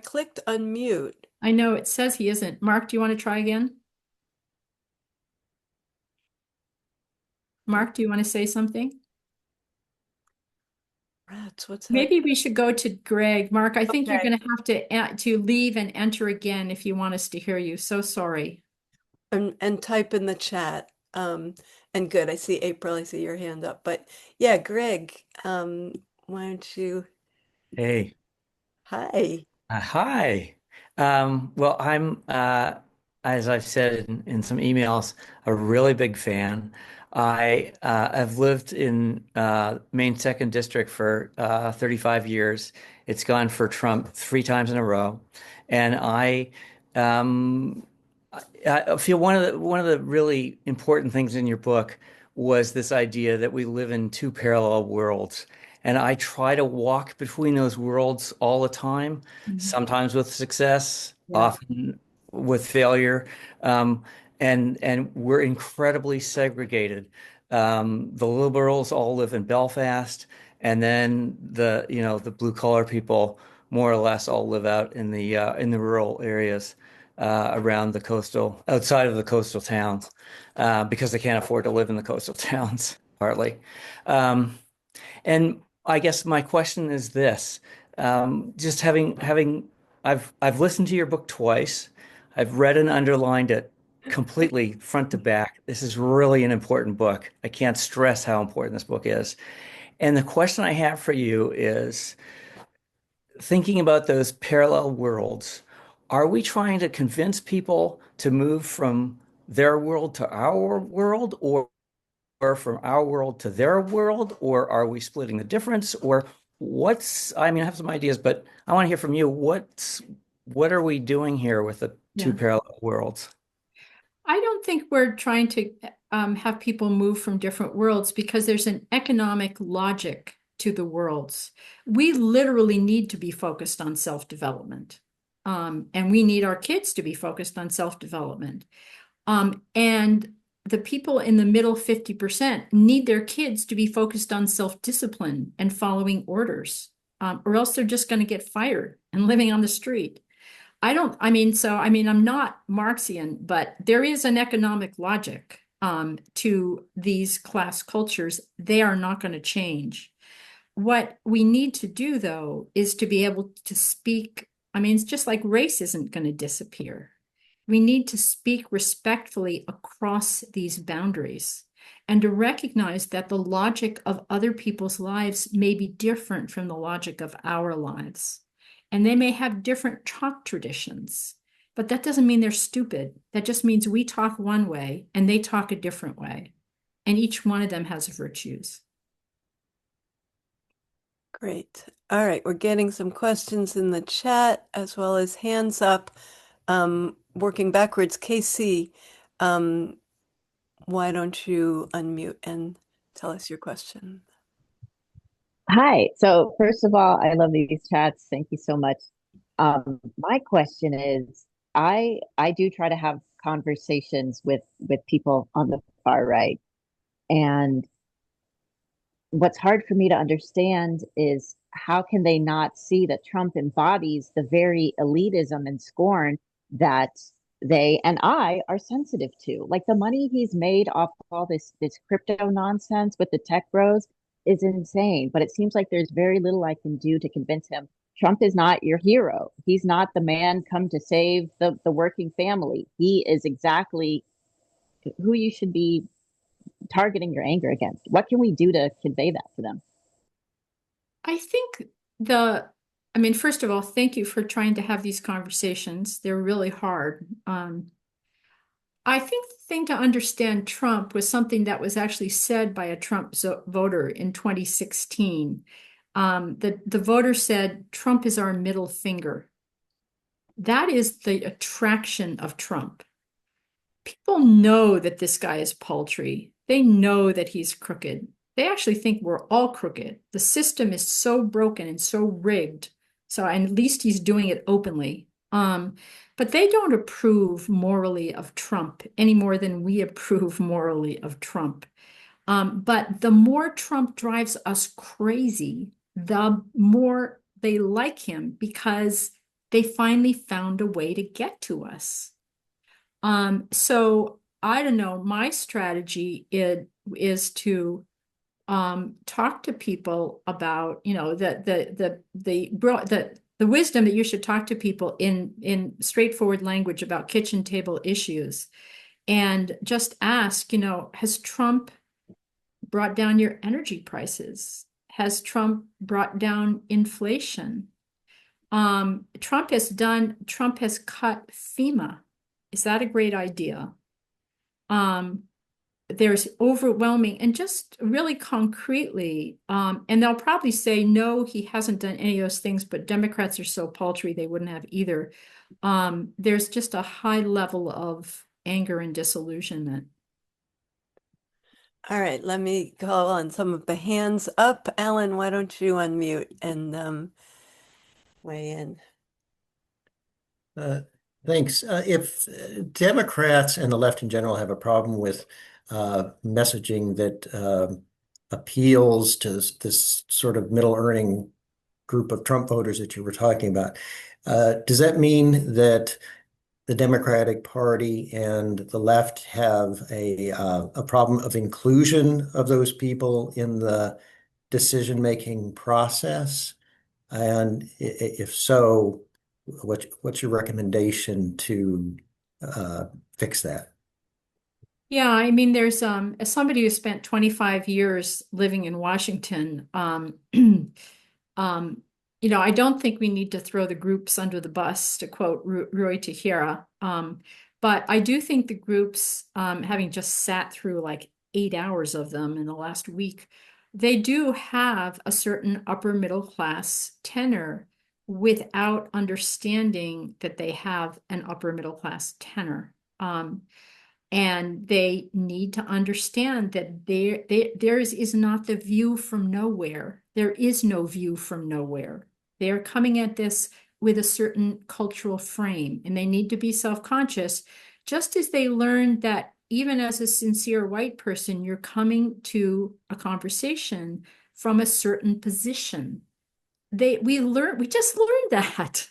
clicked unmute. I know it says he isn't. Mark, do you want to try again? Mark, do you want to say something? Rats, what's that? Maybe we should go to Greg. Mark, I think you're Okay. going to have to leave and enter again if you want us to hear you. So sorry. And type in the chat. And good, I see April, I see your hand up. But yeah, Greg, why don't you? Hey, Hi. hi. Well, I'm, as I've said in some emails, a really big fan. I have lived in Maine Second District for 35 years. It's gone for Trump 3 times in a row, and um, I feel one of the really important things in your book was this idea that we live in two parallel worlds. And I try to walk between those worlds all the time, Mhm. sometimes with success, Yeah. often with failure. Um, and we're incredibly segregated. The liberals all live in Belfast, and then the blue collar people more or less all live out in the rural areas around the outside of the coastal towns, because they can't afford to live in the coastal towns, partly. Um, and I guess my question is this: just I've listened to your book twice. I've read and underlined it completely front to back. This is really an important book. I can't stress how important this book is. And the question I have for you is, thinking about those parallel worlds, are we trying to convince people to move from their world to our world, or from our world to their world, or are we splitting the difference? Or I mean, I have some ideas, but I want to hear from you. What are we doing here with the two Yeah. parallel worlds? I don't think we're trying to have people move from different worlds because there's an economic logic to the worlds. We literally need to be focused on self-development. And we need our kids to be focused on self-development. And the people in the middle 50% need their kids to be focused on self-discipline and following orders, or else they're just going to get fired and living on the street. I'm not Marxian, but there is an economic logic to these class cultures. They are not going to change. What we need to do, though, is to be able to speak. I mean, it's just like race isn't going to disappear. We need to speak respectfully across these boundaries and to recognize that the logic of other people's lives may be different from the logic of our lives. And they may have different talk traditions, but that doesn't mean they're stupid. That just means we talk one way and they talk a different way. And each one of them has virtues. Great. All right, we're getting some questions in the chat as well as hands up. Working backwards, Casey, why don't you unmute and tell us your question? Hi. So first of all, I love these chats. Thank you so much. My question is, I do try to have conversations with people on the far right, and what's hard for me to understand is how can they not see that Trump embodies the very elitism and scorn that they and I are sensitive to. Like the money he's made off all this crypto nonsense with the tech bros is insane, but it seems like there's very little I can do to convince him Trump is not your hero. He's not the man come to save the working family. He is exactly who you should be targeting your anger against. What can we do to convey that to them? I think first of all, thank you for trying to have these conversations. They're really hard. I think the thing to understand Trump was something that was actually said by a Trump voter in 2016. The voter said, Trump is our middle finger. That is the attraction of Trump. People know that this guy is paltry. They know that he's crooked. They actually think we're all crooked. The system is so broken and so rigged. So, and at least he's doing it openly. But they don't approve morally of Trump any more than we approve morally of Trump. But the more Trump drives us crazy, the more they like him because they finally found a way to get to us. So I don't know, my strategy is to talk to people about, you know, the wisdom that you should talk to people in straightforward language about kitchen table issues, and just ask, you know, has Trump brought down your energy prices? Has Trump brought down inflation? Trump has cut FEMA. Is that a great idea? There's overwhelming and just really concretely, and they'll probably say, no, he hasn't done any of those things, but Democrats are so paltry, they wouldn't have either. There's just a high level of anger and disillusionment. All right, let me call on some of the hands up. Alan, why don't you unmute and weigh in? Thanks. If Democrats and the left in general have a problem with messaging that appeals to this sort of middle earning group of Trump voters that you were talking about, does that mean that the Democratic Party and the left have a problem of inclusion of those people in the decision-making process? And if so, what's your recommendation to fix that? Yeah, I mean, there's as somebody who spent 25 years living in Washington, you know, I don't think we need to throw the groups under the bus, to quote Roy Tahira. But I do think the groups, having just sat through like 8 hours of them in the last week, they do have a certain upper middle class tenor without understanding that they have an upper middle class tenor. And they need to understand that there is not the view from nowhere. There is no view from nowhere. They're coming at this with a certain cultural frame, and they need to be self-conscious, just as they learned that even as a sincere white person, you're coming to a conversation from a certain position. We just learned that.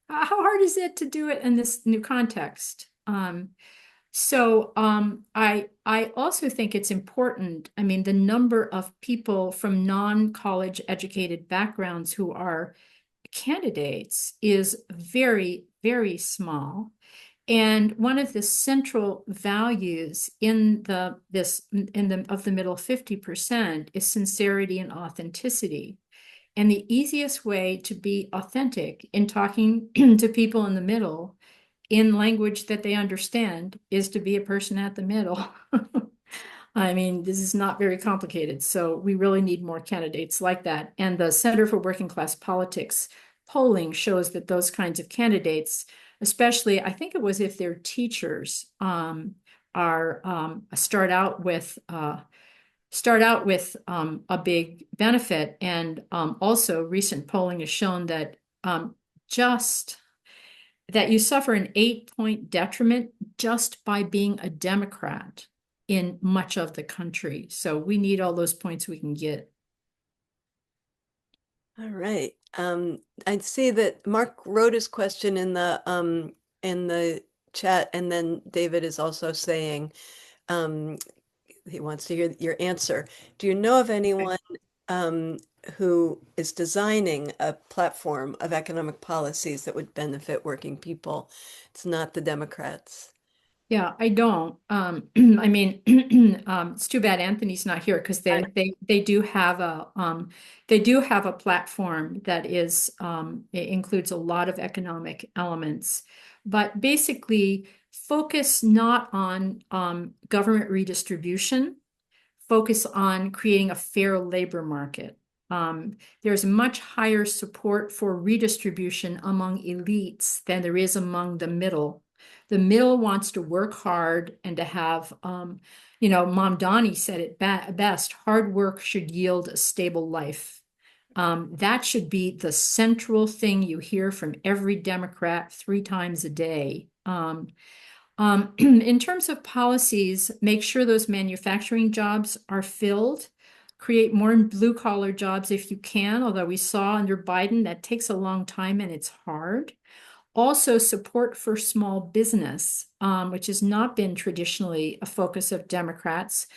How hard is it to do it in this new context? So I also think it's important. I mean, the number of people from non-college educated backgrounds who are candidates is very, very small. And one of the central values of the middle 50% is sincerity and authenticity. And the easiest way to be authentic in talking to people in the middle in language that they understand is to be a person at the middle. I mean, this is not very complicated. So we really need more candidates like that. And the Center for Working Class Politics polling shows that those kinds of candidates, especially, I think it was if they're teachers, start out with a big benefit. And also recent polling has shown that just that you suffer an 8-point detriment just by being a Democrat in much of the country. So we need all those points we can get. All right. I see that Mark wrote his question in the chat, and then David is also saying he wants to hear your answer. Do you know of anyone who is designing a platform of economic policies that would benefit working people? It's not the Democrats. Yeah, I don't. I mean, it's too bad Anthony's not here because they do have a platform that it includes a lot of economic elements, but basically focus not on government redistribution, focus on creating a fair labor market. There's much higher support for redistribution among elites than there is among the middle. The middle wants to work hard and to have, you know, Mom Donnie said it best, hard work should yield a stable life. That should be the central thing you hear from every Democrat 3 times a day. In terms of policies, make sure those manufacturing jobs are filled. Create more blue-collar jobs if you can, although we saw under Biden that takes a long time and it's hard. Also, support for small business. which has not been traditionally a focus of Democrats.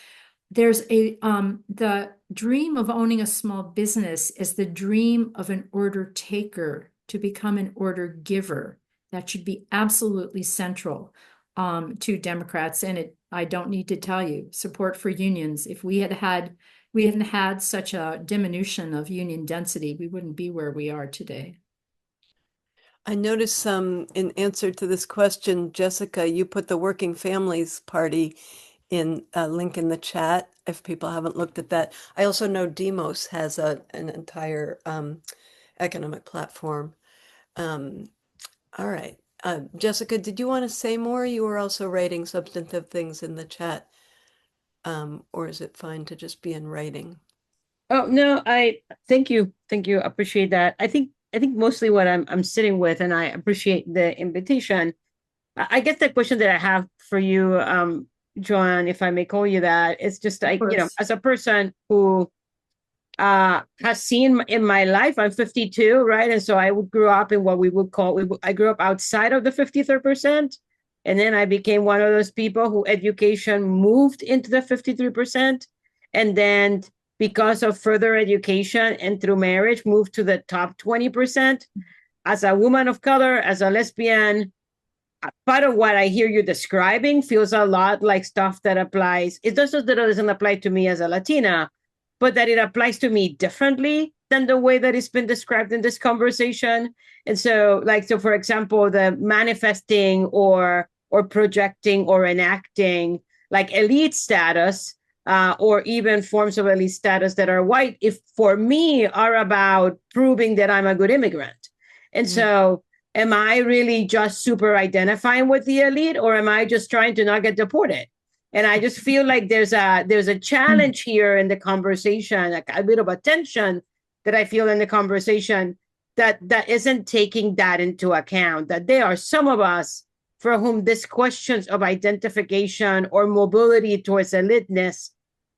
There's the dream of owning a small business is the dream of an order taker to become an order giver. That should be absolutely central to Democrats. And I don't need to tell you, support for unions. If we hadn't had such a diminution of union density, we wouldn't be where we are today. I noticed in answer to this question, Jessica, you put the Working Families Party in a link in the chat if people haven't looked at that. I also know Demos has an entire economic platform. All right. Jessica, did you want to say more? You were also writing substantive things in the chat. Or is it fine to just be in writing? Oh, no, thank you. Thank you. Appreciate that. I think mostly what I'm sitting with, and I appreciate the invitation. I guess the question that I have for you, Joan, if I may call you that, is just as a person who has seen in my life, I'm 52, right? And so I grew up in what we would call, I grew up outside of the 53%. And then I became one of those people who education moved into the 53%. And then because of further education and through marriage, moved to the top 20%. As a woman of color, as a lesbian, part of what I hear you describing feels a lot like stuff that applies. It doesn't apply to me as a Latina, but that it applies to me differently than the way that it's been described in this conversation. And so, for example, the manifesting or projecting or enacting like elite status, or even forms of elite status that are white, if for me are about proving that I'm a good immigrant. And so am I really just super identifying with the elite, or am I just trying to not get deported? And I just feel like there's a challenge here in the conversation, like a bit of a tension that I feel in the conversation that isn't taking that into account, that there are some of us for whom these questions of identification or mobility towards eliteness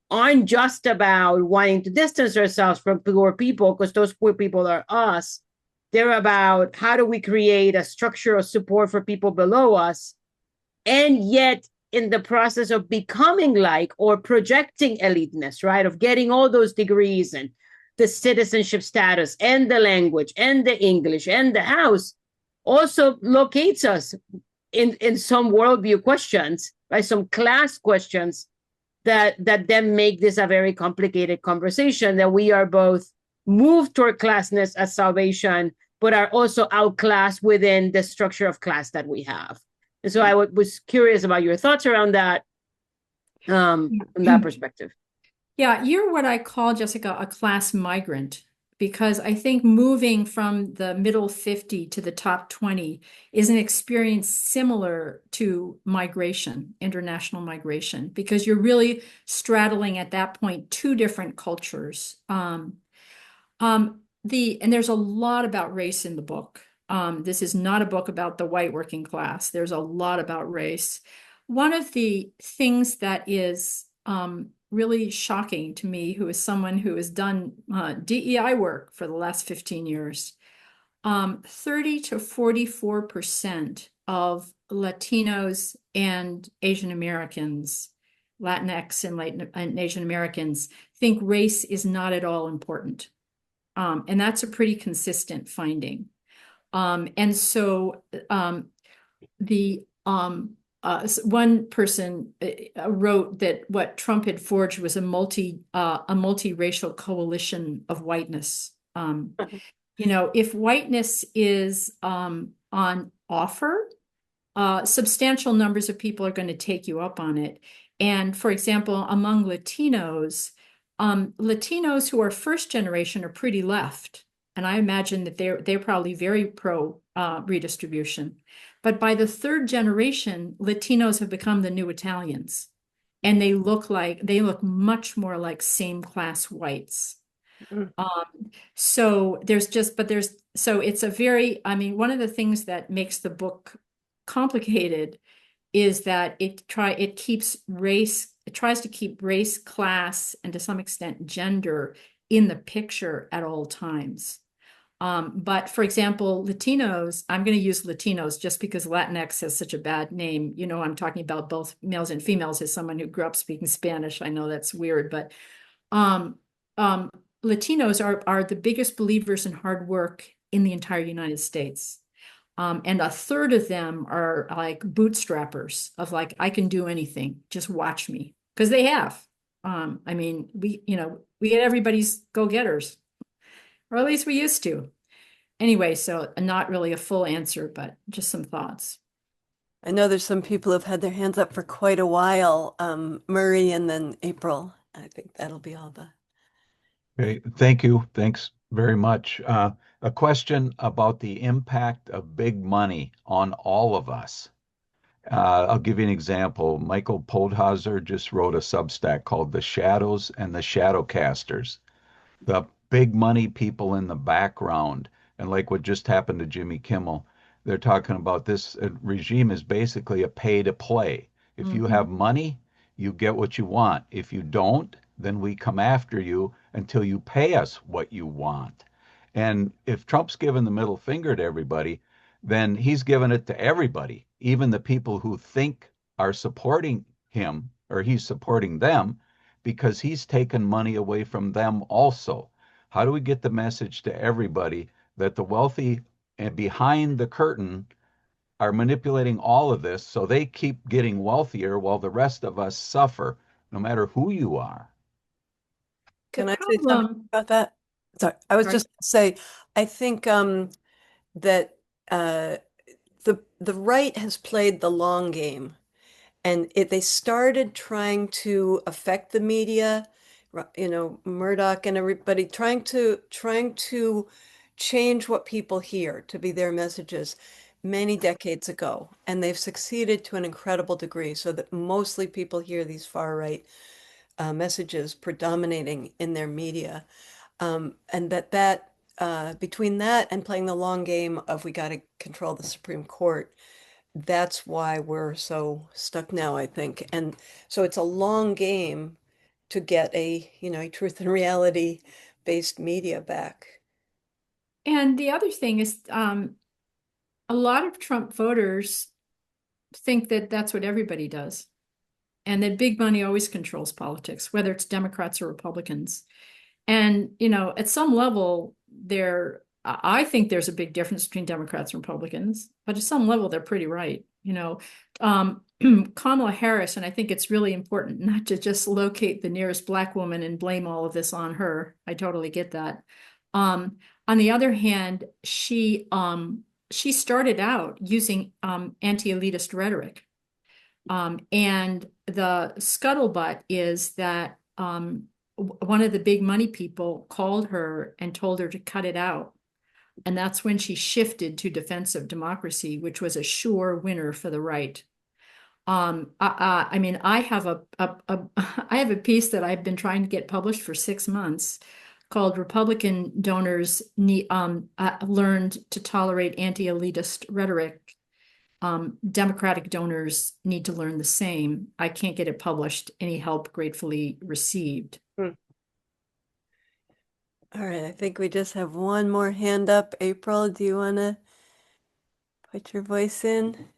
aren't just about wanting to distance ourselves from poor people, because those poor people are us. They're about how do we create a structure of support for people below us, and yet in the process of becoming like or projecting eliteness, right? Of getting all those degrees and the citizenship status and the language and the English and the house also locates us in some worldview questions, right? Some class questions that then make this a very complicated conversation, that we are both moved toward classness as salvation, but are also outclassed within the structure of class that we have. And so I was curious about your thoughts around that, from that perspective. Yeah, you're what I call, Jessica, a class migrant, because I think moving from the middle 50 to the top 20 is an experience similar to migration, international migration, because you're really straddling at that point two different cultures. And there's a lot about race in the book. This is not a book about the white working class. There's a lot about race. One of the things that is really shocking to me, who is someone who has done DEI work for the last 15 years, 30 to 44% of Latinos and Asian Americans, Latinx and Asian Americans, think race is not at all important. And that's a pretty consistent finding. And so one person wrote that what Trump had forged was a multiracial coalition of whiteness. If whiteness is on offer, substantial numbers of people are going to take you up on it. And for example, among Latinos, Latinos who are first generation are pretty left. And I imagine that they're probably very pro redistribution. But by the third generation, Latinos have become the new Italians, and they look much more like same class whites. So it's a very, one of the things that makes the book complicated is that it tries to keep race, class, and to some extent gender in the picture at all times. But for example, Latinos, I'm going to use Latinos just because Latinx has such a bad name. You know, I'm talking about both males and females as someone who grew up speaking Spanish. I know that's weird, but um, um, Latinos are the biggest believers in hard work in the entire United States. And a third of them are like bootstrappers of like, I can do anything, just watch me. Because they have. I mean, we get everybody's go-getters, or at least we used to. Anyway, so not really a full answer, but just some thoughts. I know there's some people who've had their hands up for quite a while. Murray and then April. I think that'll be all the. Okay, thank you. Thanks very much. A question about the impact of big money on all of us. I'll give you an example. Michael Podhauser just wrote a Substack called The Shadows and the Shadowcasters. The big money people in the background, and like what just happened to Jimmy Kimmel, they're talking about this regime is basically a pay to play. If you have money, you get what you want. If you don't, then we come after you until you pay us what you want. And if Trump's giving the middle finger to everybody, then he's giving it to everybody, even the people who think are supporting him or he's supporting them, because he's taken money away from them also. How do we get the message to everybody that the wealthy and behind the curtain are manipulating all of this so they keep getting wealthier while the rest of us suffer, no matter who you are? Can The I say something problem, about that? Sorry, I was Sorry. just gonna say, I think that uh, the right has played the long game, and they started trying to affect the media, Murdoch and everybody trying to change what people hear to be their messages many decades ago, and they've succeeded to an incredible degree, so that mostly people hear these far right messages predominating in their media. And between that and playing the long game of we got to control the Supreme Court, that's why we're so stuck now, I think. And so it's a long game to get a truth and reality based media back. And the other thing is, a lot of Trump voters think that that's what everybody does, and that big money always controls politics, whether it's Democrats or Republicans. And, at some level, I think there's a big difference between Democrats and Republicans, but at some level, they're pretty right. Kamala Harris, and I think it's really important not to just locate the nearest Black woman and blame all of this on her. I totally get that. On the other hand, she started out using anti-elitist rhetoric. And the scuttlebutt is that one of the big money people called her and told her to cut it out. And that's when she shifted to defensive democracy, which was a sure winner for the right. I mean, I have I have a piece that I've been trying to get published for 6 months called "Republican Donors Learned to Tolerate Anti-Elitist Rhetoric. Democratic donors need to learn the same." I can't get it published. Any help gratefully received. All right, I think we just have one more hand up. April, do you want to put your voice in?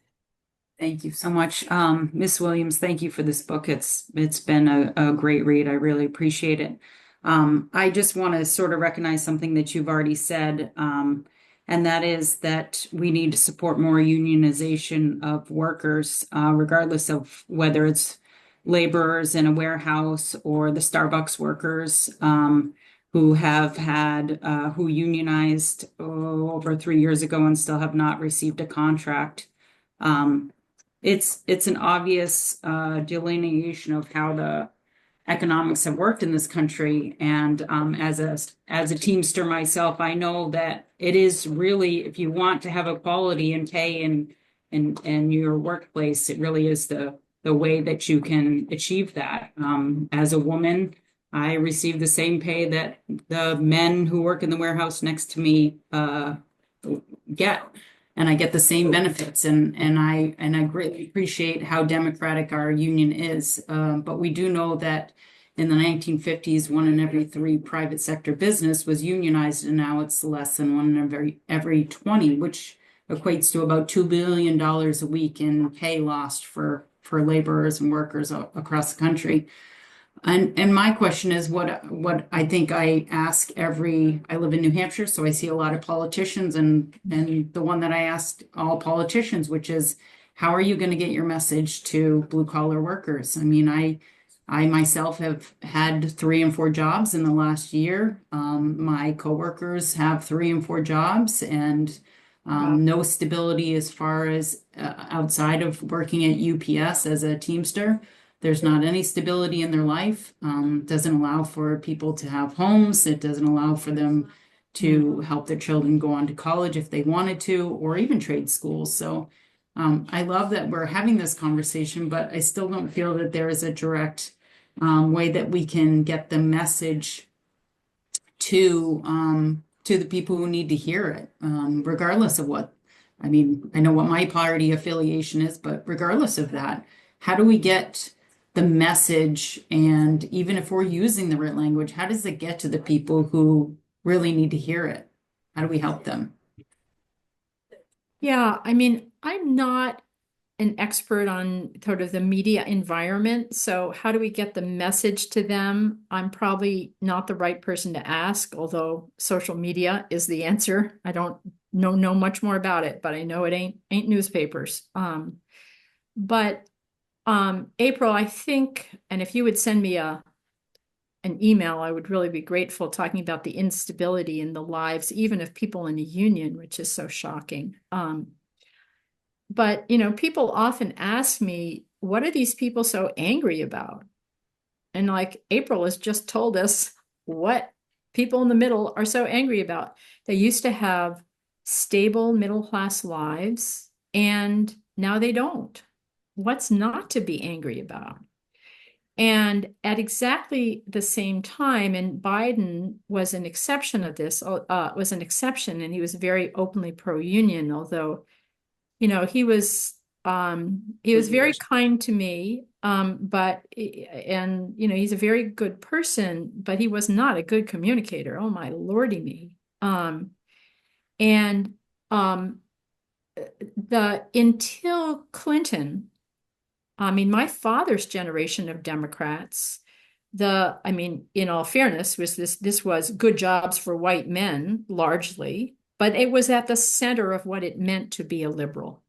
Thank you so much. Miss Williams, thank you for this book. It's been a great read. I really appreciate it. I just want to sort of recognize something that you've already said, and that is that we need to support more unionization of workers, regardless of whether it's laborers in a warehouse or the Starbucks workers who unionized over 3 years ago and still have not received a contract. It's an obvious delineation of how the economics have worked in this country. And as a Teamster myself, I know that it is really, if you want to have equality in pay in your workplace, it really is the way that you can achieve that. As a woman, I receive the same pay that the men who work in the warehouse next to me get. And I get the same benefits, and I greatly appreciate how democratic our union is. But we do know that in the 1950s, 1 in every 3 private sector business was unionized, and now it's less than 1 in every 20, which equates to about $2 billion a week in pay lost for laborers and workers across the country. And my question is what I think I ask I live in New Hampshire, so I see a lot of politicians, and the one that I asked all politicians, which is, how are you going to get your message to blue collar workers? I mean, I myself have had 3 and 4 jobs in the last year. My coworkers have 3 and 4 jobs, and no stability as far as outside of working at UPS as a Teamster. There's not any stability in their life. Doesn't allow for people to have homes. It doesn't allow for them to help their children go on to college if they wanted to, or even trade schools. So I love that we're having this conversation, but I still don't feel that there is a direct way that we can get the message to the people who need to hear it, regardless of what, I mean, I know what my party affiliation is, but regardless of that, how do we get the message? And even if we're using the right language, how does it get to the people who really need to hear it? How do we help them? Yeah, I mean, I'm not an expert on sort of the media environment. So how do we get the message to them? I'm probably not the right person to ask, although social media is the answer. I don't know much more about it, but I know it ain't newspapers. But April, I think, and if you would send me an email, I would really be grateful, talking about the instability in the lives, even of people in a union, which is so shocking. But, people often ask me, what are these people so angry about? And like April has just told us what people in the middle are so angry about. They used to have stable middle-class lives, and now they don't. What's not to be angry about? And at exactly the same time, and Biden was an exception of this, was an exception, and he was very openly pro-union, although he was very kind to me, but he's a very good person, but he was not a good communicator. Oh my lordy me. Until Clinton, I mean, my father's generation of Democrats, in all fairness, this was good jobs for white men largely, but it was at the center of what it meant to be a liberal.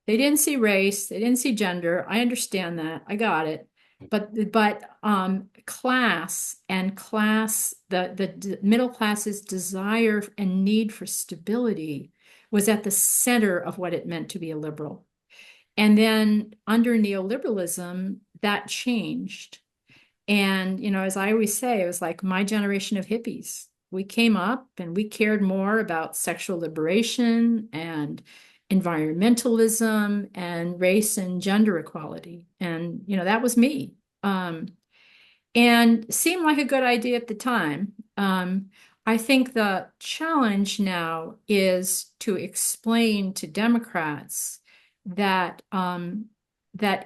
They didn't see race, they didn't see gender. I understand that. I got it. But class, the middle class's desire and need for stability was at the center of what it meant to be a liberal. And then under neoliberalism, that changed. And, as I always say, it was like my generation of hippies. We came up and we cared more about sexual liberation and environmentalism and race and gender equality. And, that was me. And seemed like a good idea at the time. I think the challenge now is to explain to Democrats that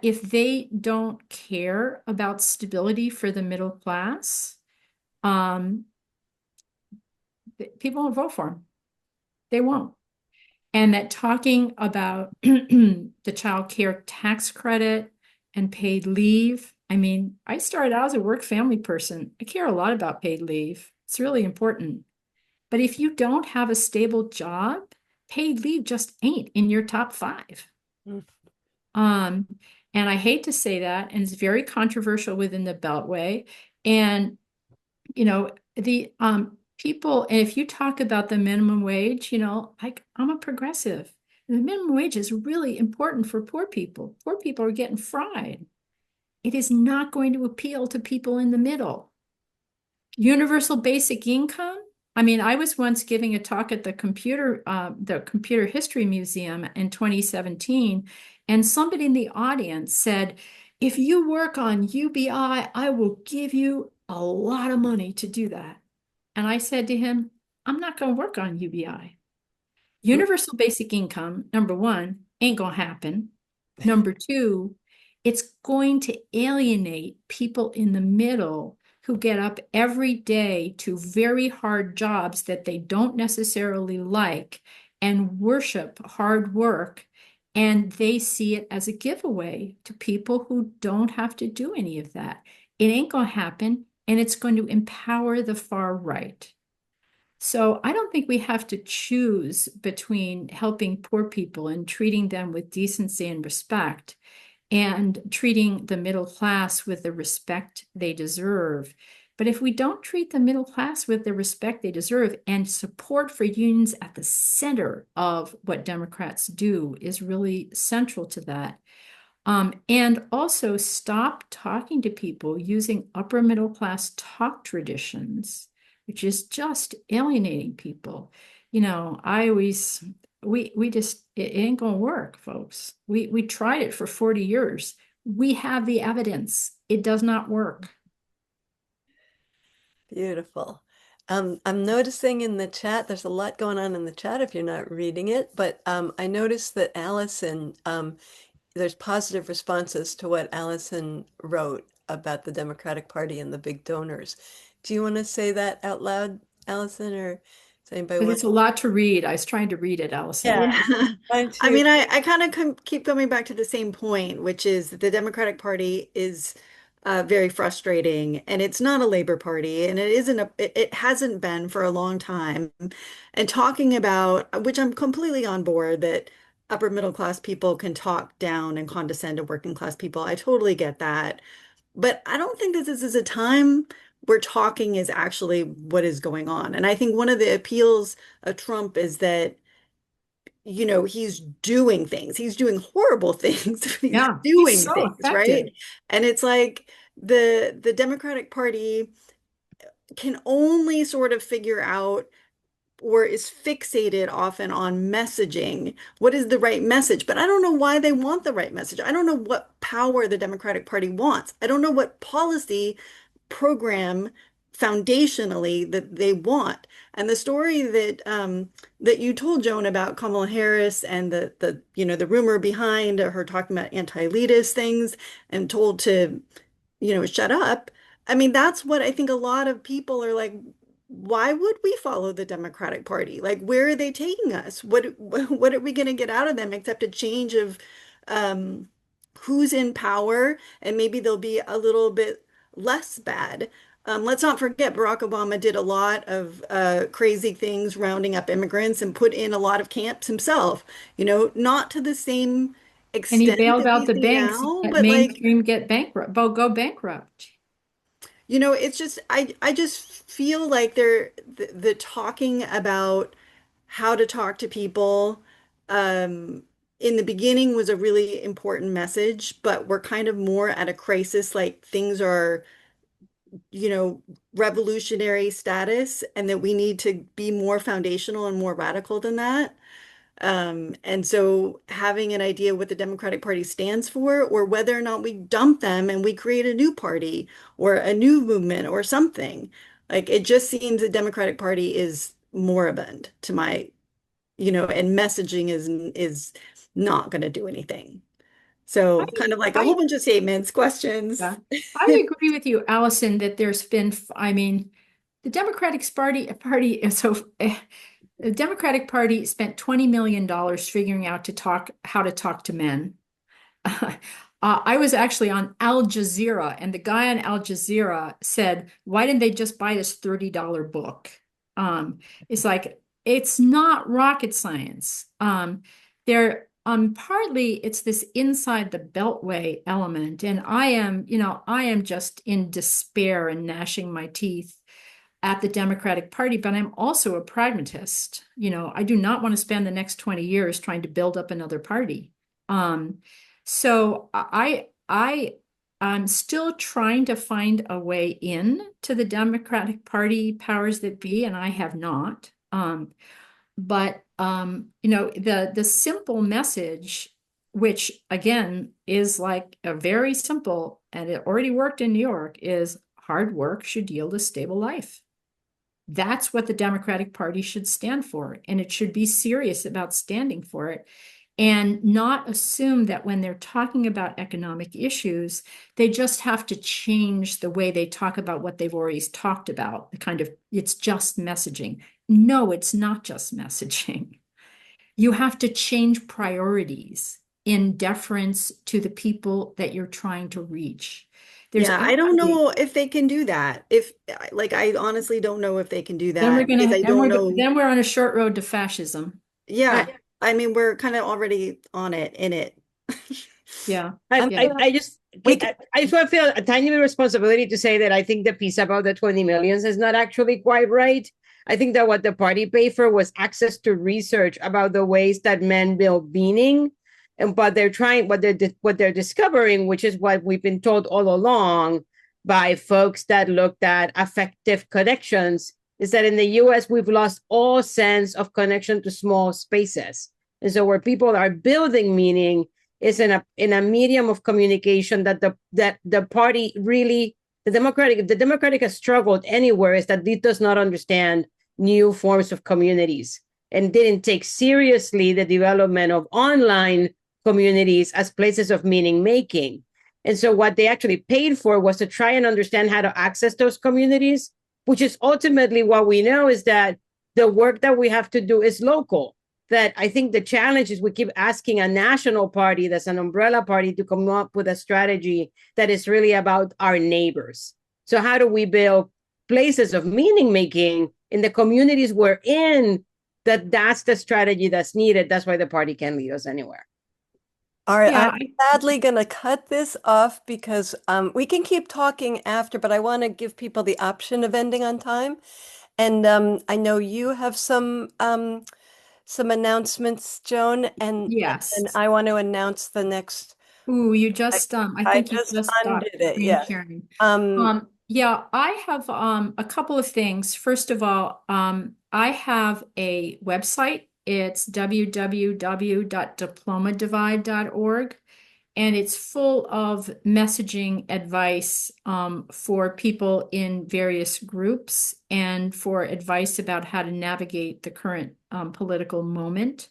if they don't care about stability for the middle class, people won't vote for them. They won't. And that talking about the child care tax credit and paid leave, I mean, I started out as a work family person. I care a lot about paid leave. It's really important. But if you don't have a stable job, paid leave just ain't in your top 5. And I hate to say that, and it's very controversial within the Beltway. And the people, and if you talk about the minimum wage, like I'm a progressive. The minimum wage is really important for poor people. Poor people are getting fried. It is not going to appeal to people in the middle. Universal basic income. I mean, I was once giving a talk at the Computer History Museum in 2017, and somebody in the audience said, if you work on UBI, I will give you a lot of money to do that. And I said to him, I'm not going to work on UBI. Universal basic income, number one, ain't going to happen. Number two, it's going to alienate people in the middle who get up every day to very hard jobs that they don't necessarily like and worship hard work. And they see it as a giveaway to people who don't have to do any of that. It ain't going to happen, and it's going to empower the far right. So I don't think we have to choose between helping poor people and treating them with decency and respect and treating the middle class with the respect they deserve. But if we don't treat the middle class with the respect they deserve, and support for unions at the center of what Democrats do is really central to that. And also stop talking to people using upper middle class talk traditions, which is just alienating people. We just, it ain't gonna work, folks. We tried it for 40 years. We have the evidence. It does not work. Beautiful. I'm noticing in the chat, there's a lot going on in the chat if you're not reading it, but I noticed that Allison, there's positive responses to what Allison wrote about the Democratic Party and the big donors. Do you want to say that out loud, Allison, or does anybody But want it's a lot to read. I was trying to read it, Allison. Yeah. Mine I too. mean, I kind of keep coming back to the same point, which is that the Democratic Party is very frustrating, and it's not a labor party, and it hasn't been for a long time. And talking about, which I'm completely on board, that upper middle class people can talk down and condescend to working class people. I totally get that. But I don't think that this is a time where talking is actually what is going on. And I think one of the appeals of Trump is that he's doing things. He's doing horrible things. He's Yeah, he's doing so things, effective. right? And it's like the Democratic Party can only sort of figure out, or is fixated often on messaging. What is the right message? But I don't know why they want the right message. I don't know what power the Democratic Party wants. I don't know what policy program foundationally that they want. And the story that you told, Joan, about Kamala Harris and the rumor behind her talking about anti-elitist things and told to shut up. I mean, that's what I think a lot of people are like, why would we follow the Democratic Party? Like, where are they taking us? What are we going to get out of them except a change of who's in power, and maybe they'll be a little bit less bad. Let's not forget Barack Obama did a lot of crazy things, rounding up immigrants and put in a lot of camps himself, not to the same And he extent bailed that we out the see banks, now, at but like, mainstream go bankrupt. it's just I just feel like the talking about how to talk to people in the beginning was a really important message, but we're kind of more at a crisis, like things are, revolutionary status, and that we need to be more foundational and more radical than that. And so having an idea what the Democratic Party stands for, or whether or not we dump them and we create a new party or a new movement or something, like it just seems the Democratic Party is moribund to my, and messaging is not going to do anything. So kind of like a whole bunch of statements, questions. Yeah. I agree with you, Allison, that there's been, I mean, the Democratic the Democratic Party spent $20 million figuring out how to talk to men. I was actually on Al Jazeera, and the guy on Al Jazeera said, "Why didn't they just buy this $30 book?" It's like, it's not rocket science. Partly it's this inside the beltway element, and I am just in despair and gnashing my teeth at the Democratic Party, but I'm also a pragmatist. I do not want to spend the next 20 years trying to build up another party. So I'm still trying to find a way in to the Democratic Party powers that be, and I have not. But the simple message, which again is like a very simple, and it already worked in New York, is hard work should yield a stable life. That's what the Democratic Party should stand for, and it should be serious about standing for it. and not assume that when they're talking about economic issues, they just have to change the way they talk about what they've already talked about. It's just messaging. No, it's not just messaging. You have to change priorities in deference to the people that you're trying to reach. There's Yeah, I don't actually, know if they can do that. If like I honestly don't know if they can do then we're that because gonna I don't know. then we're on a short road to fascism. Yeah. I mean, we're kind of already on it in it. Yeah. I, Yeah. I just I just want to feel a tiny bit of responsibility to say that I think the piece about the 20 millions is not actually quite right. I think that what the party paid for was access to research about the ways that men build meaning, and but they're trying what they're discovering, which is what we've been told all along by folks that looked at affective connections, is that in the U.S. we've lost all sense of connection to small spaces, and so where people are building meaning is in a medium of communication that the party really the Democratic has struggled anywhere is that it does not understand new forms of communities and didn't take seriously the development of online communities as places of meaning making. And so what they actually paid for was to try and understand how to access those communities, which is ultimately what we know is that the work that we have to do is local. That I think the challenge is we keep asking a national party that's an umbrella party to come up with a strategy that is really about our neighbors. So how do we build places of meaning making in the communities we're in? That's the strategy that's needed. That's why the party can't lead us anywhere. All right, Yeah, I'm sadly going to cut this off because we can keep talking after, but I want to give people the option of ending on time. And I know you have some announcements, Joan, and yes. I want to announce the next. Ooh, you just I I think you just just stopped undid it. screen Yeah. sharing. Um, Yeah, I have a couple of things. First of all, I have a website. It's www.diplomadivide.org, and it's full of messaging advice for people in various groups and for advice about how to navigate the current political moment.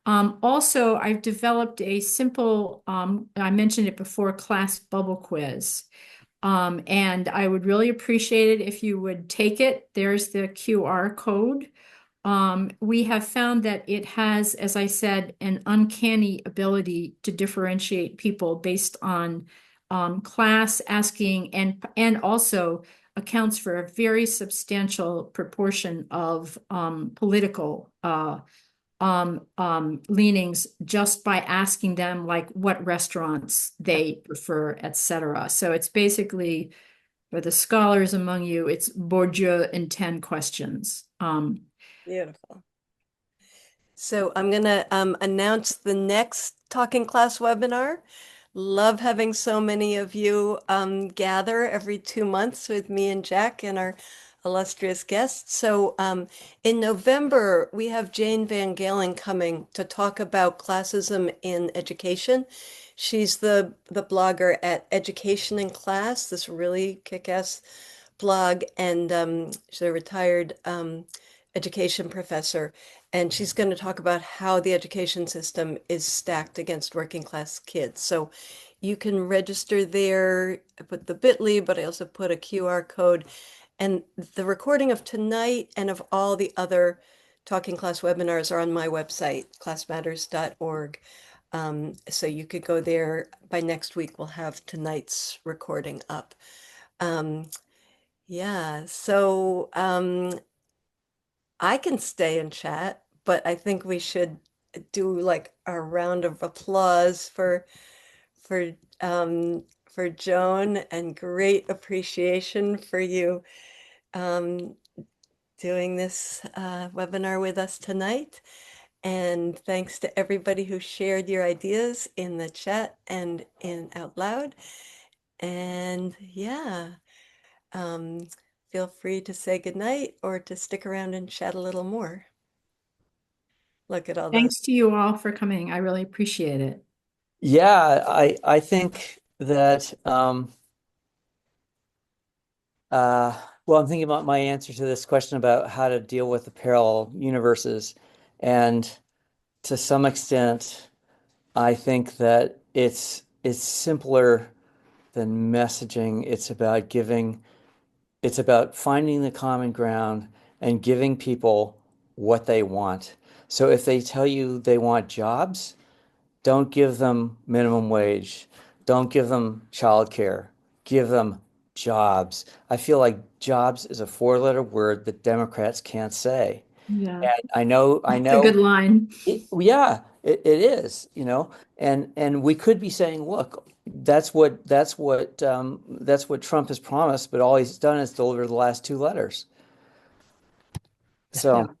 Also, I've developed a simple, I mentioned it before, class bubble quiz. And I would really appreciate it if you would take it. There's the QR code. We have found that it has, as I said, an uncanny ability to differentiate people based on class asking and also accounts for a very substantial proportion of political leanings just by asking them like what restaurants they prefer, etc. So it's basically for the scholars among you, it's Bourdieu in 10 questions. Beautiful. So I'm going to announce the next Talking Class webinar. Love having so many of you gather every 2 months with me and Jack and our illustrious guests. So in November, we have Jane Van Galen coming to talk about classism in education. She's the blogger at Education in Class, this really kick-ass blog, and she's a retired education professor. And she's going to talk about how the education system is stacked against working class kids. So you can register there. I put the bit.ly, but I also put a QR code. And the recording of tonight and of all the other Talking Class webinars are on my website, classmatters.org. So you could go there. By next week, we'll have tonight's recording up. Yeah, so I can stay and chat, but I think we should do like a round of applause for for Joan and great appreciation for you um, doing this webinar with us tonight. And thanks to everybody who shared your ideas in the chat and in out loud. And yeah, um, feel free to say goodnight or to stick around and chat a little more. Look at all those. Thanks to you all for coming. I really appreciate it. Yeah, I think that well, I'm thinking about my answer to this question about how to deal with the parallel universes, and to some extent, I think that it's simpler than messaging. It's about finding the common ground and giving people what they want. So if they tell you they want jobs, don't give them minimum wage. Don't give them childcare. Give them jobs. I feel like jobs is a four-letter word that Democrats can't say. Yeah, And I that's a good know, line. yeah, it is, and we could be saying, look, that's what Trump has promised, but all he's done is deliver the last two letters. Yeah, So,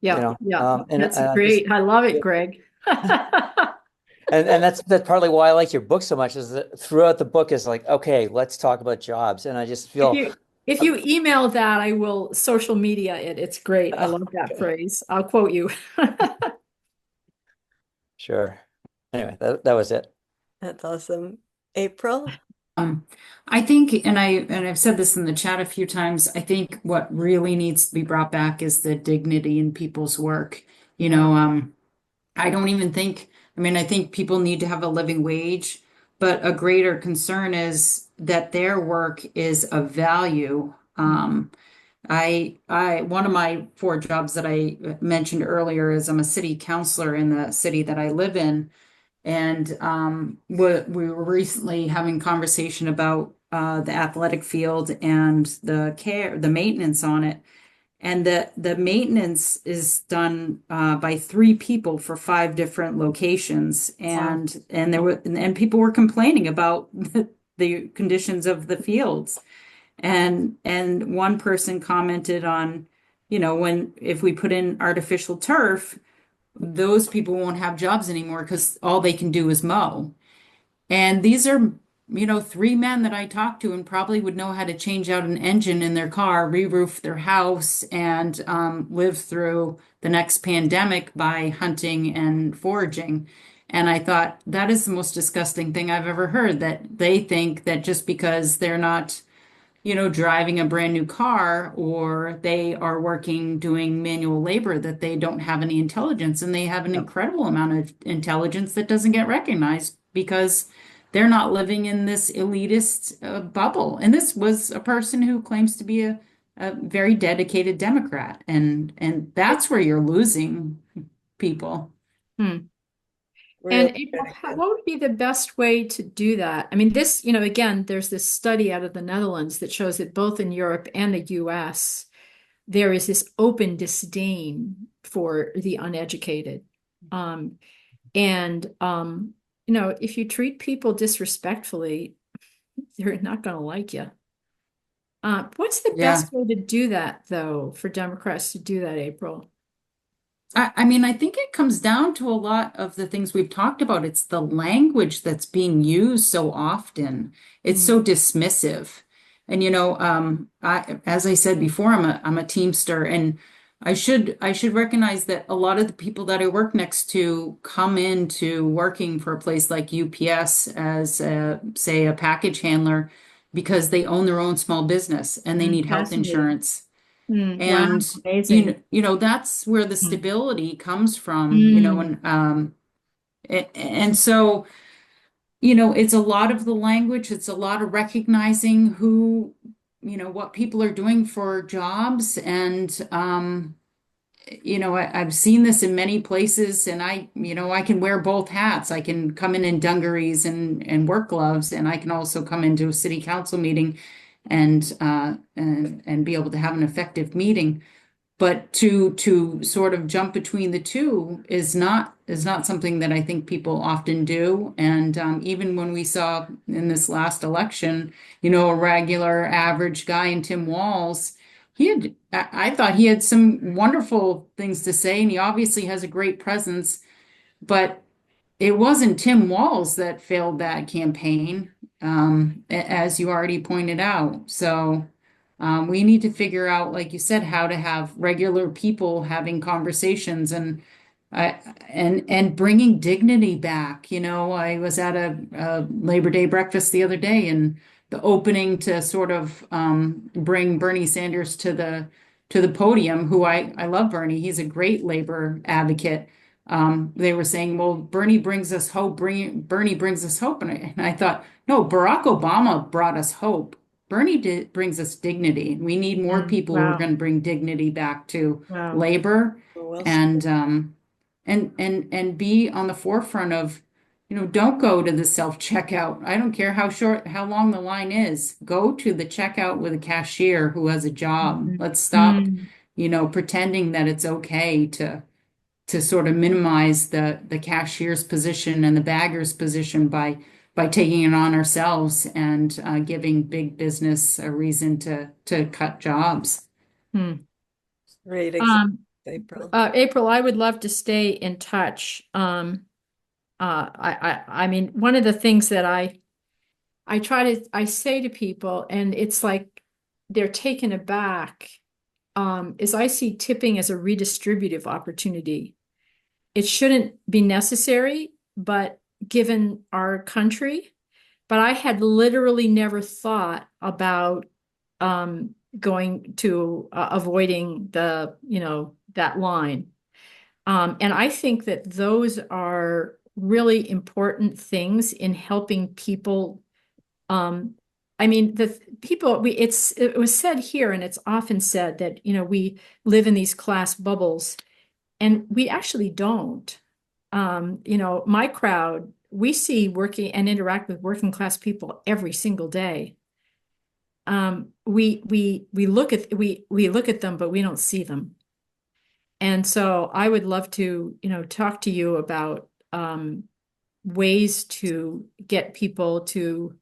yeah, yeah. and That's I just great. I love it, Greg. and that's partly why I like your book so much is that throughout the book is like, okay, let's talk about jobs, and I just If feel you email that, I will social media it. It's great. I love that phrase. I'll quote you. sure. Anyway, that was it. That's awesome. April? Um, I think, I've said this in the chat a few times, I think what really needs to be brought back is the dignity in people's work. You know, I don't even think, I think people need to have a living wage, but a greater concern is that their work is of value. One of my four jobs that I mentioned earlier is I'm a city councilor in the city that I live in. And we were recently having conversation about the athletic field and the maintenance on it. And the maintenance is done by three people for five different locations. And there were and people were complaining about the conditions of the fields. And one person commented on, when if we put in artificial turf, those people won't have jobs anymore because all they can do is mow. And these are, three men that I talked to and probably would know how to change out an engine in their car, re-roof their house, and live through the next pandemic by hunting and foraging. And I thought that is the most disgusting thing I've ever heard, that they think that just because they're not driving a brand new car or they are working doing manual labor, that they don't have any intelligence, and they have an incredible amount of intelligence that doesn't get recognized because they're not living in this elitist bubble. And this was a person who claims to be a very dedicated Democrat, and that's where you're losing people. And Really April, good. what would be the best way to do that? I mean, this, again, there's this study out of the Netherlands that shows that both in Europe and the US, there is this open disdain for the uneducated. If you treat people disrespectfully, they're not going to like you. What's the Yeah. best way to do that, though, for Democrats to do that, April? I think it comes down to a lot of the things we've talked about. It's the language that's being used so often. It's so dismissive. And as I said before, I'm a Teamster, and I should recognize that a lot of the people that I work next to come into working for a place like UPS as say a package handler because they own their own small business and they need health Fascinating. insurance. Wow, And amazing. that's where the stability comes from, and so, it's a lot of the language, it's a lot of recognizing who, what people are doing for jobs. And I've seen this in many places, and I can wear both hats. I can come in dungarees and work gloves, and I can also come into a city council meeting and be able to have an effective meeting. But to sort of jump between the two is not something that I think people often do. And even when we saw in this last election, a regular average guy in Tim Walz, I thought he had some wonderful things to say, and he obviously has a great presence, but it wasn't Tim Walz that failed that campaign, as you already pointed out. So we need to figure out, like you said, how to have regular people having conversations and bringing dignity back. I was at a Labor Day breakfast the other day, and the opening to sort of bring Bernie Sanders to the podium, who I love Bernie. He's a great labor advocate. they were saying, well, Bernie brings us hope, Bernie brings us hope. And I thought, no, Barack Obama brought us hope. Brings us dignity. We need more people who are Wow. going to bring dignity back to Wow. labor Well and and be on the forefront of, don't go to the self-checkout. I don't care how long the line is. Go to the checkout with a cashier who has a job. Mhm. Let's stop, Mm. pretending that it's okay to sort of minimize the cashier's position and the bagger's position by taking it on ourselves and giving big business a reason to cut jobs. Great example, Um, April. April, I would love to stay in touch. I mean, one of the things that I say to people, and it's like they're taken aback, is I see tipping as a redistributive opportunity. It shouldn't be necessary, but given our country, but I had literally never thought about going to avoiding that line. And I think that those are really important things in helping people. I mean, the people it was said here, and it's often said that, we live in these class bubbles, and we actually don't. My crowd, we see working and interact with working class people every single day. We look at them, but we don't see them. And so I would love to, talk to you about ways to get people to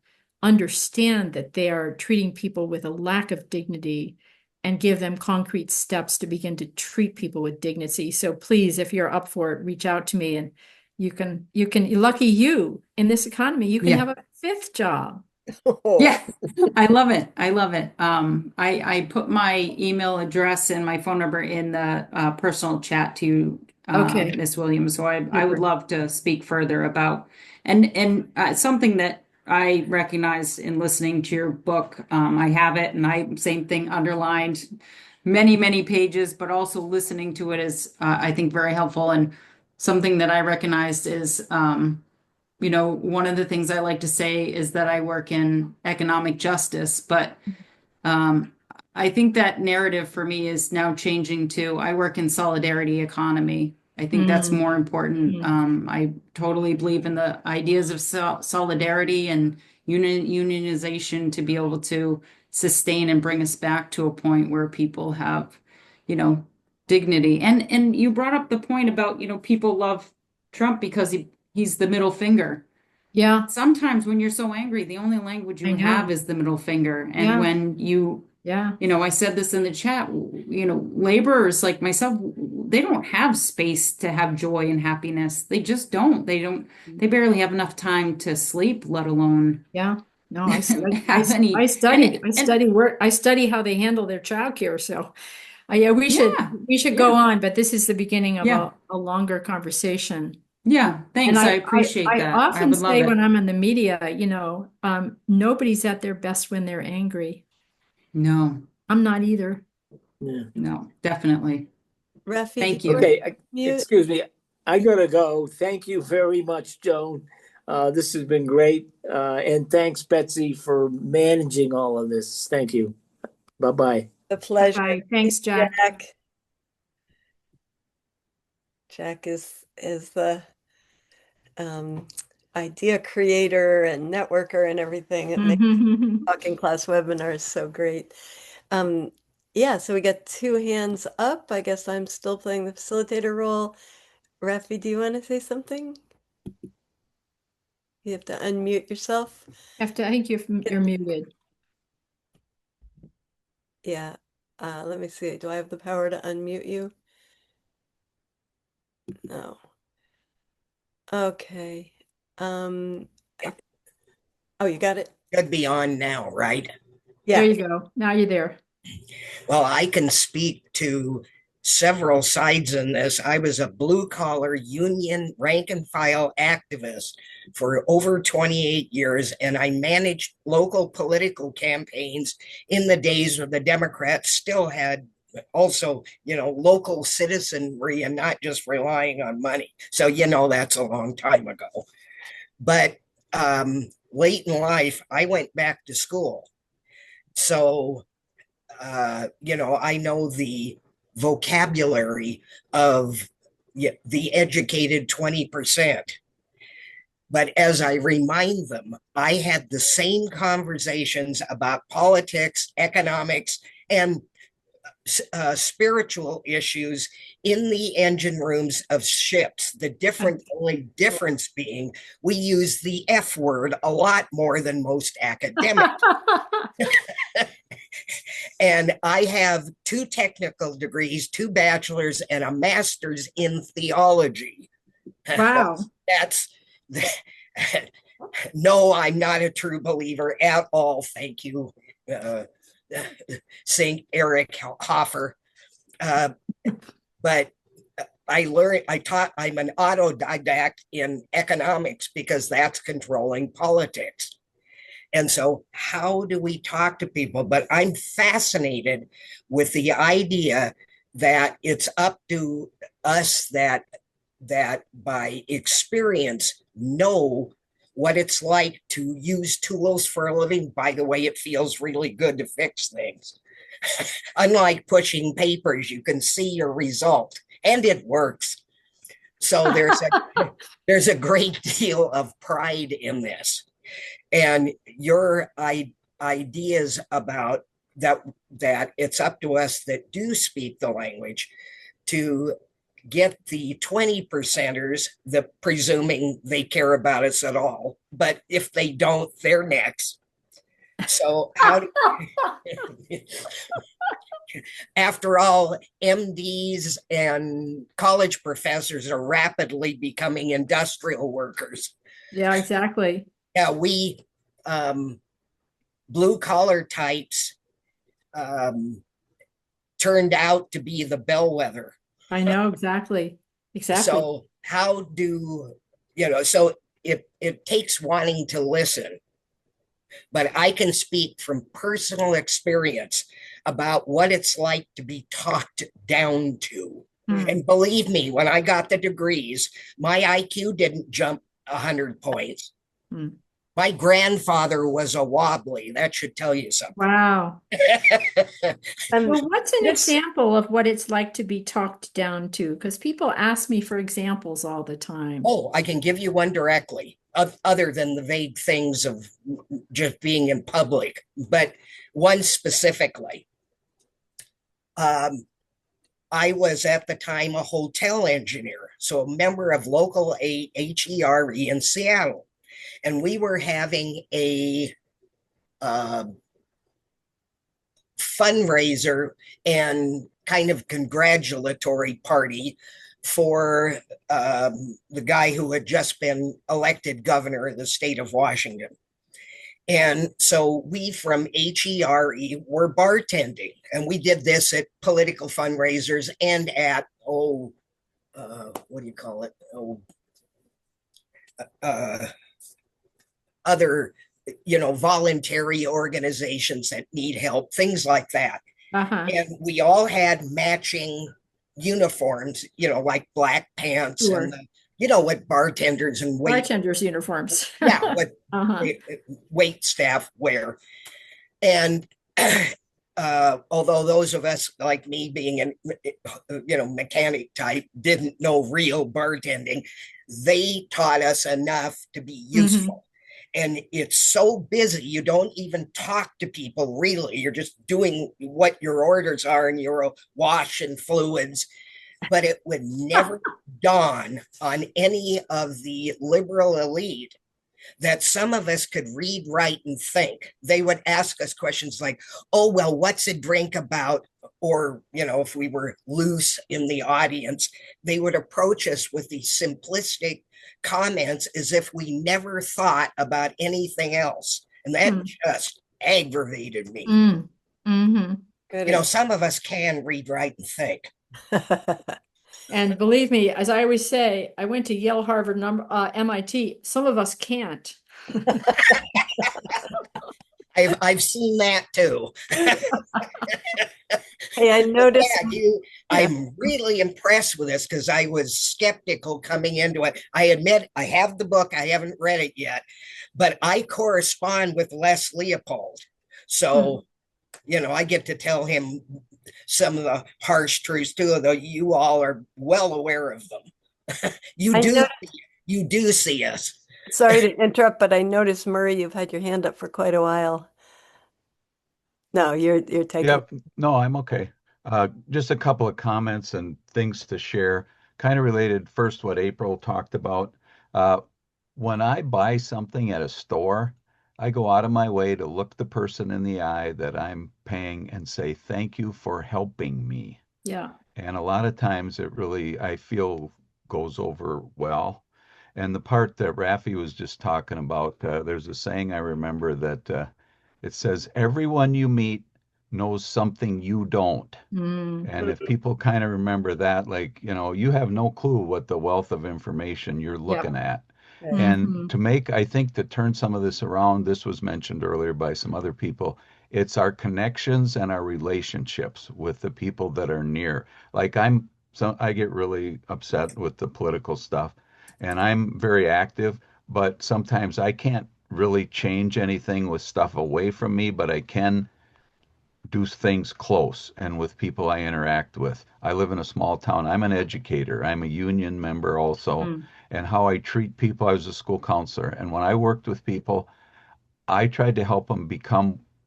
understand that they are treating people with a lack of dignity and give them concrete steps to begin to treat people with dignity. So please, if you're up for it, reach out to me, and you can, lucky you in this economy, you can Yeah. have a fifth job. Yeah, I love it. I love it. I put my email address and my phone number in the personal chat to you, Okay. Miss Williams. So I would Super. love to speak further about and something that I recognize in listening to your book. I have it, and same thing underlined, many pages, but also listening to it is I think very helpful. And something that I recognized is one of the things I like to say is that I work in economic justice, but I think that narrative for me is now changing to I work in solidarity economy. I think that's more important. I totally believe in the ideas of solidarity and unionization to be able to sustain and bring us back to a point where people have, dignity. And you brought up the point about, people love Trump because he's the middle finger. Yeah, Sometimes when you're so angry, the only language I you know. have is the middle finger. And Yeah. when Yeah. I said this in the chat, laborers like myself, they don't have space to have joy and happiness. They just don't. They barely have enough time to sleep, let alone Yeah. No, I have any. I study how they handle their childcare. So yeah, we should go on, but this is the beginning of Yeah. a longer conversation. Yeah, thanks. And I appreciate I that. I often would love say it. when I'm in the media, nobody's at their best when they're angry. No, I'm not either. Yeah. no, definitely. Rafi, Thank do you you. want to Okay, mute? excuse me. I gotta go. Thank you very much, Joan. This has been great. And thanks, Betsy, for managing all of this. Thank you. Bye-bye. A pleasure. Bye. Thanks, Jack. Jack is the idea creator and networker and everything. It makes Talking Class webinars so great. Yeah, so we got two hands up. I guess I'm still playing the facilitator role. Rafi, do you want to say something? You have to unmute yourself. I think you're muted. Yeah. Let me see. Do I have the power to unmute you? No. Okay. Oh, you got it? Should be on now, right? Yeah. There you go. Now you're there. Well, I can speak to several sides in this. I was a blue collar union rank and file activist for over 28 years, and I managed local political campaigns in the days when the Democrats still had also, local citizenry and not just relying on money. So, that's a long time ago. But late in life, I went back to school. So, I know the vocabulary of the educated 20%. But as I remind them, I had the same conversations about politics, economics, and spiritual issues in the engine rooms of ships. The only difference being we use the F word a lot more than most academics. And I have 2 technical degrees, 2 bachelor's, and a master's in theology. Wow. That's no, I'm not a true believer at all. Thank you, St. Eric Hoffer. But I'm an autodidact in economics because that's controlling politics. And so how do we talk to people? But I'm fascinated with the idea that it's up to us that by experience know what it's like to use tools for a living. By the way, it feels really good to fix things. Unlike pushing papers, you can see your result and it works. So there's a great deal of pride in this. And your ideas about that it's up to us that do speak the language to get the 20%ers, presuming they care about us at all. But if they don't, they're next. So after all, MDs and college professors are rapidly becoming industrial workers. Yeah, exactly. Yeah, we blue collar types turned out to be the bellwether. I know, exactly. Exactly. So how do, so it takes wanting to listen, but I can speak from personal experience about what it's like to be talked down to. And believe me, when I got the degrees, my IQ didn't jump 100 points. My grandfather was a wobbly. That should tell you something. Wow. Well, what's an example of what it's like to be talked down to? Because people ask me for examples all the time. Oh, I can give you one directly, other than the vague things of just being in public, but one specifically. I was at the time a hotel engineer, so a member of local HERE in Seattle. And we were having a fundraiser and kind of congratulatory party for the guy who had just been elected governor of the state of Washington. And so we from HERE were bartending, and we did this at political fundraisers and at, what do you call it? Other, voluntary organizations that need help, things like that. And we all had matching uniforms, like black pants and what bartenders and bartenders uniforms. Yeah, what wait staff wear. And although those of us like me being an mechanic type didn't know real bartending, they taught us enough to be useful. And it's so busy, you don't even talk to people really. You're just doing what your orders are and your wash and fluids. But it would never dawn on any of the liberal elite that some of us could read, write, and think. They would ask us questions like, oh, well, what's a drink about? Or, if we were loose in the audience, they would approach us with these simplistic comments as if we never thought about anything else. And that just aggravated me. Some of us can read, write, and think. And believe me, as I always say, I went to Yale, Harvard, MIT. Some of us can't. I've seen that too. Hey, I noticed. Yeah, Yeah. I'm really impressed with this because I was skeptical coming into it. I admit I have the book, I haven't read it yet, but I correspond with Les Leopold. So, I get to tell him some of the harsh truths too, though you all are well aware of them. you I do noticed, you do see us. sorry to interrupt, but I noticed, Murray, you've had your hand up for quite a while. No, you're taking. Yep. No, I'm okay. Just a couple of comments and things to share. Kind of related first what April talked about. Uh, when I buy something at a store, I go out of my way to look the person in the eye that I'm paying and say, thank you for helping me. Yeah. And a lot of times it really, I feel, goes over well. And the part that Rafi was just talking about, there's a saying I remember that it says, everyone you meet knows something you don't. Mm. And if people kind of remember that, like, you have no clue what the wealth of information you're looking at. And to make, I think, to turn some of this around, this was mentioned earlier by some other people, it's our connections and our relationships with the people that are near. Like I get really upset with the political stuff, and I'm very active, but sometimes I can't really change anything with stuff away from me, but I can do things close and with people I interact with. I live in a small town. I'm an educator. I'm a union member also. And how I treat people, I was a school counselor. And when I worked with people, I tried to help them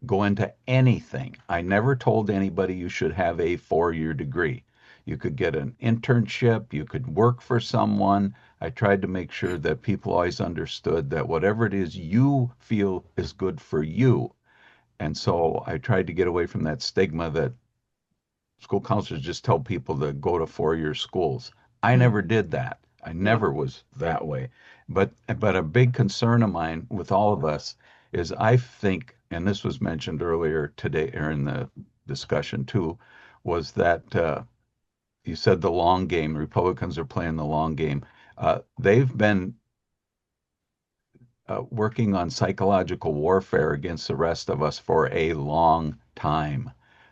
go into anything. I never told anybody you should have a 4-year degree. You could get an internship, you could work for someone. I tried to make sure that people always understood that whatever it is you feel is good for you. And so I tried to get away from that stigma that school counselors just tell people to go to 4-year schools. I never did that. I never was that way. But a big concern of mine with all of us is I think, and this was mentioned earlier today or in the discussion too, was that you said the long game. Republicans are playing the long game. They've been working on psychological warfare against the rest of us for a long time.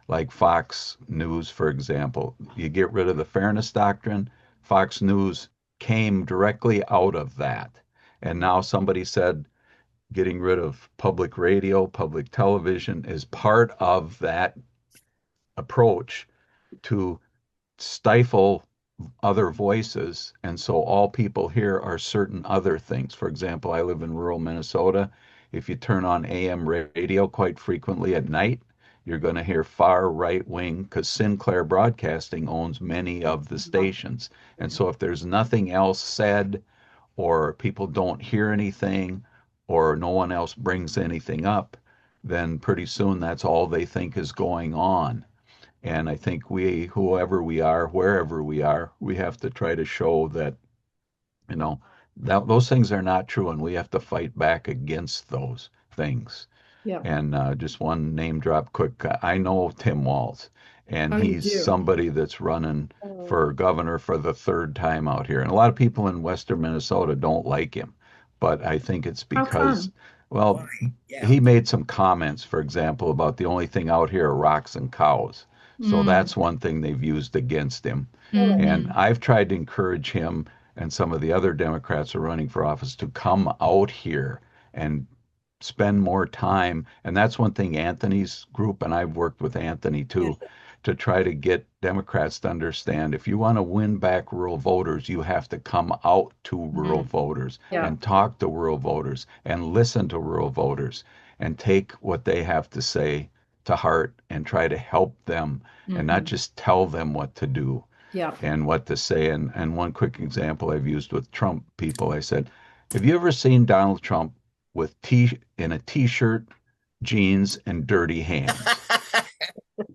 Like Fox News, for example, you get rid of the fairness doctrine. Fox News came directly out of that. And now somebody said getting rid of public radio, public television is part of that approach to stifle other voices. And so all people hear are certain other things. For example, I live in rural Minnesota. If you turn on AM radio quite frequently at night, you're going to hear far right wing because Sinclair Broadcasting owns many of the stations. And so if there's nothing else said, or people don't hear anything, or no one else brings anything up, then pretty soon that's all they think is going on. And I think whoever we are, wherever we are, we have to try to show that, you know, that those things are not true, and we have to fight back against those things. Yeah. And just one name drop quick. I know Tim Walz, and Oh, you he's do? somebody that's running for governor for the third time out here. And a lot of people in Western Minnesota don't like him, but I think it's How because, come? well, Yeah. he made some comments, for example, about the only thing out here are rocks and cows. So that's one thing they've used against him. And I've tried to encourage him and some of the other Democrats who are running for office to come out here and spend more time. And that's one thing Anthony's group, and I've worked with Anthony too, to try to get Democrats to understand if you want to win back rural voters, you have to come out to rural voters and talk to rural voters and listen to rural voters and take what they have to say to heart and try to help them and not just tell them what to do Yeah. and what to say. And one quick example I've used with Trump people, I said, have you ever seen Donald Trump with in a t-shirt, jeans, and dirty hands?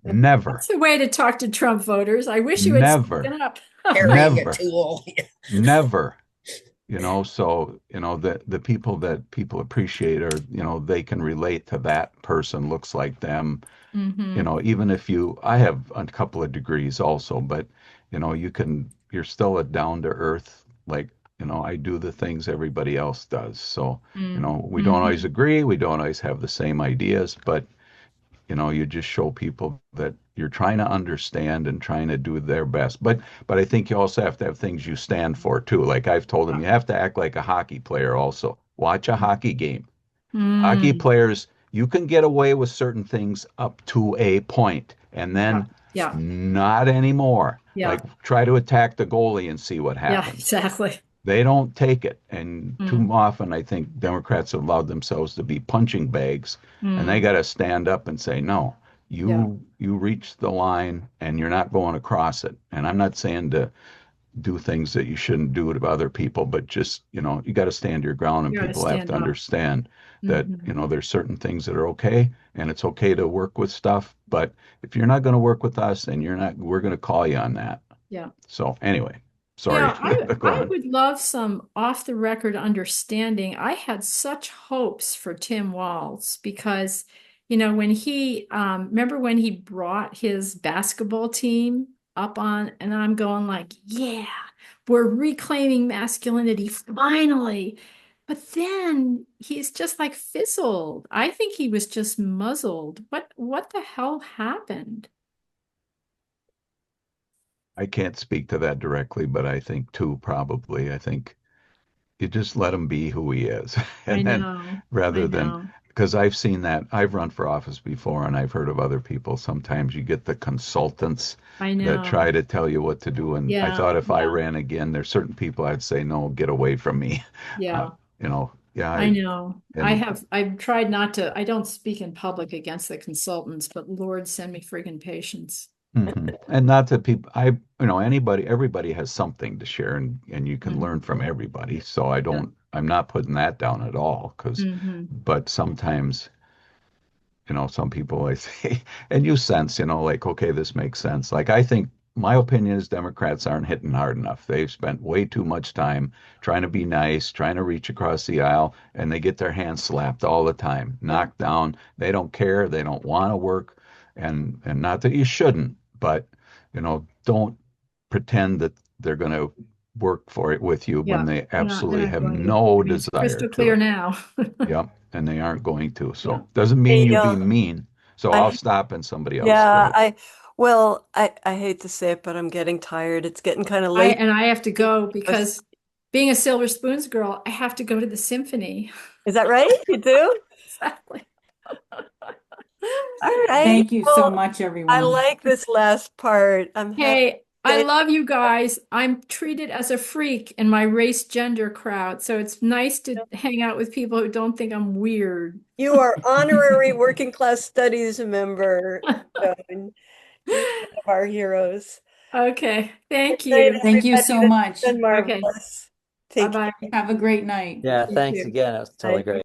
Never. That's the way to talk to Trump voters. I wish you had Never. spoken up. Carrying Never. a tool. Never. So, the people that people appreciate are, they can relate to that person, looks like them. Even if I have a couple of degrees also, but, you're still a down to earth, like, I do the things everybody else does. So, we don't always agree. We don't always have the same ideas, but, you just show people that you're trying to understand and trying to do their best. But I think you also have to have things you stand for too. Like I've told them, you have to act like a hockey player also. Watch a hockey game. Hockey Mm, players, you can get away with certain things up to a point, and yeah, then yeah, not anymore. yeah, Like try to attack the goalie and see what yeah, happens. exactly. They don't take it. And too Mm, often, I think Democrats have allowed themselves to be punching bags, and they mm, got to stand up and say, no, yeah, you reached the line and you're not going across it. And I'm not saying to do things that you shouldn't do to other people, but just, you got to stand your ground, and you gotta people have stand to up. understand that, Hmm. there's certain things that are okay, and it's okay to work with stuff. But if you're not going to work with us, then we're going to call you on that. Yeah. So anyway, sorry. Yeah, Go I on. would love some off the record understanding. I had such hopes for Tim Walz because, when he remember when he brought his basketball team up on, and I'm going like, yeah, we're reclaiming masculinity finally. But then he's just like fizzled. I think he was just muzzled. What the hell happened? I can't speak to that directly, but I think too, probably. I think you just let him be who he is. I And then know. I rather than, know. because I've seen that, I've run for office before and I've heard of other people. Sometimes you get the consultants I that try know. to tell you what to do. And I Yeah, thought if I yeah. ran again, there's certain people I'd say, no, get away from me. Uh, Yeah, yeah, I know. and I've tried not to, I don't speak in public against the consultants, but Lord, send me friggin' patience. and not that people, everybody has something to share, and you can learn Mhm. from everybody. So Yeah. I'm not putting that down at all, Hmm. but sometimes, some people I say, and you sense, like, okay, this makes sense. Like, I think my opinion is Democrats aren't hitting hard enough. They've spent way too much time trying to be nice, trying to reach across the aisle, and they get their hands slapped all the time, Yeah. knocked down. They don't care. They don't want to work. And not that you shouldn't, but, don't pretend that they're going to work for it with you when Yeah. they They're absolutely not have going to. no I mean, it's desire crystal to. clear now. Yep, and they aren't going to. Yeah. So doesn't mean Hey, you be mean. So I'll I stop and somebody else. Go yeah, ahead. I hate to say it, but I'm getting tired. It's getting kind of late. I have to go because being a Silver Spoons girl, I have to go to the symphony. Is that right? You do? Exactly. All right. Thank you so Well, much, I everyone. like this last part. I'm happy Hey, I that love you guys. I'm treated as a freak in my race gender crowd, so it's nice to hang out with people who don't think I'm weird. you are honorary working class studies member, Joan. You're one of our heroes. Okay, Good thank night, you. Thank you everybody. so This much. has been Okay, marvelous. Take bye-bye. care. Have a great night. Yeah, You thanks too. again. It was totally Bye. great.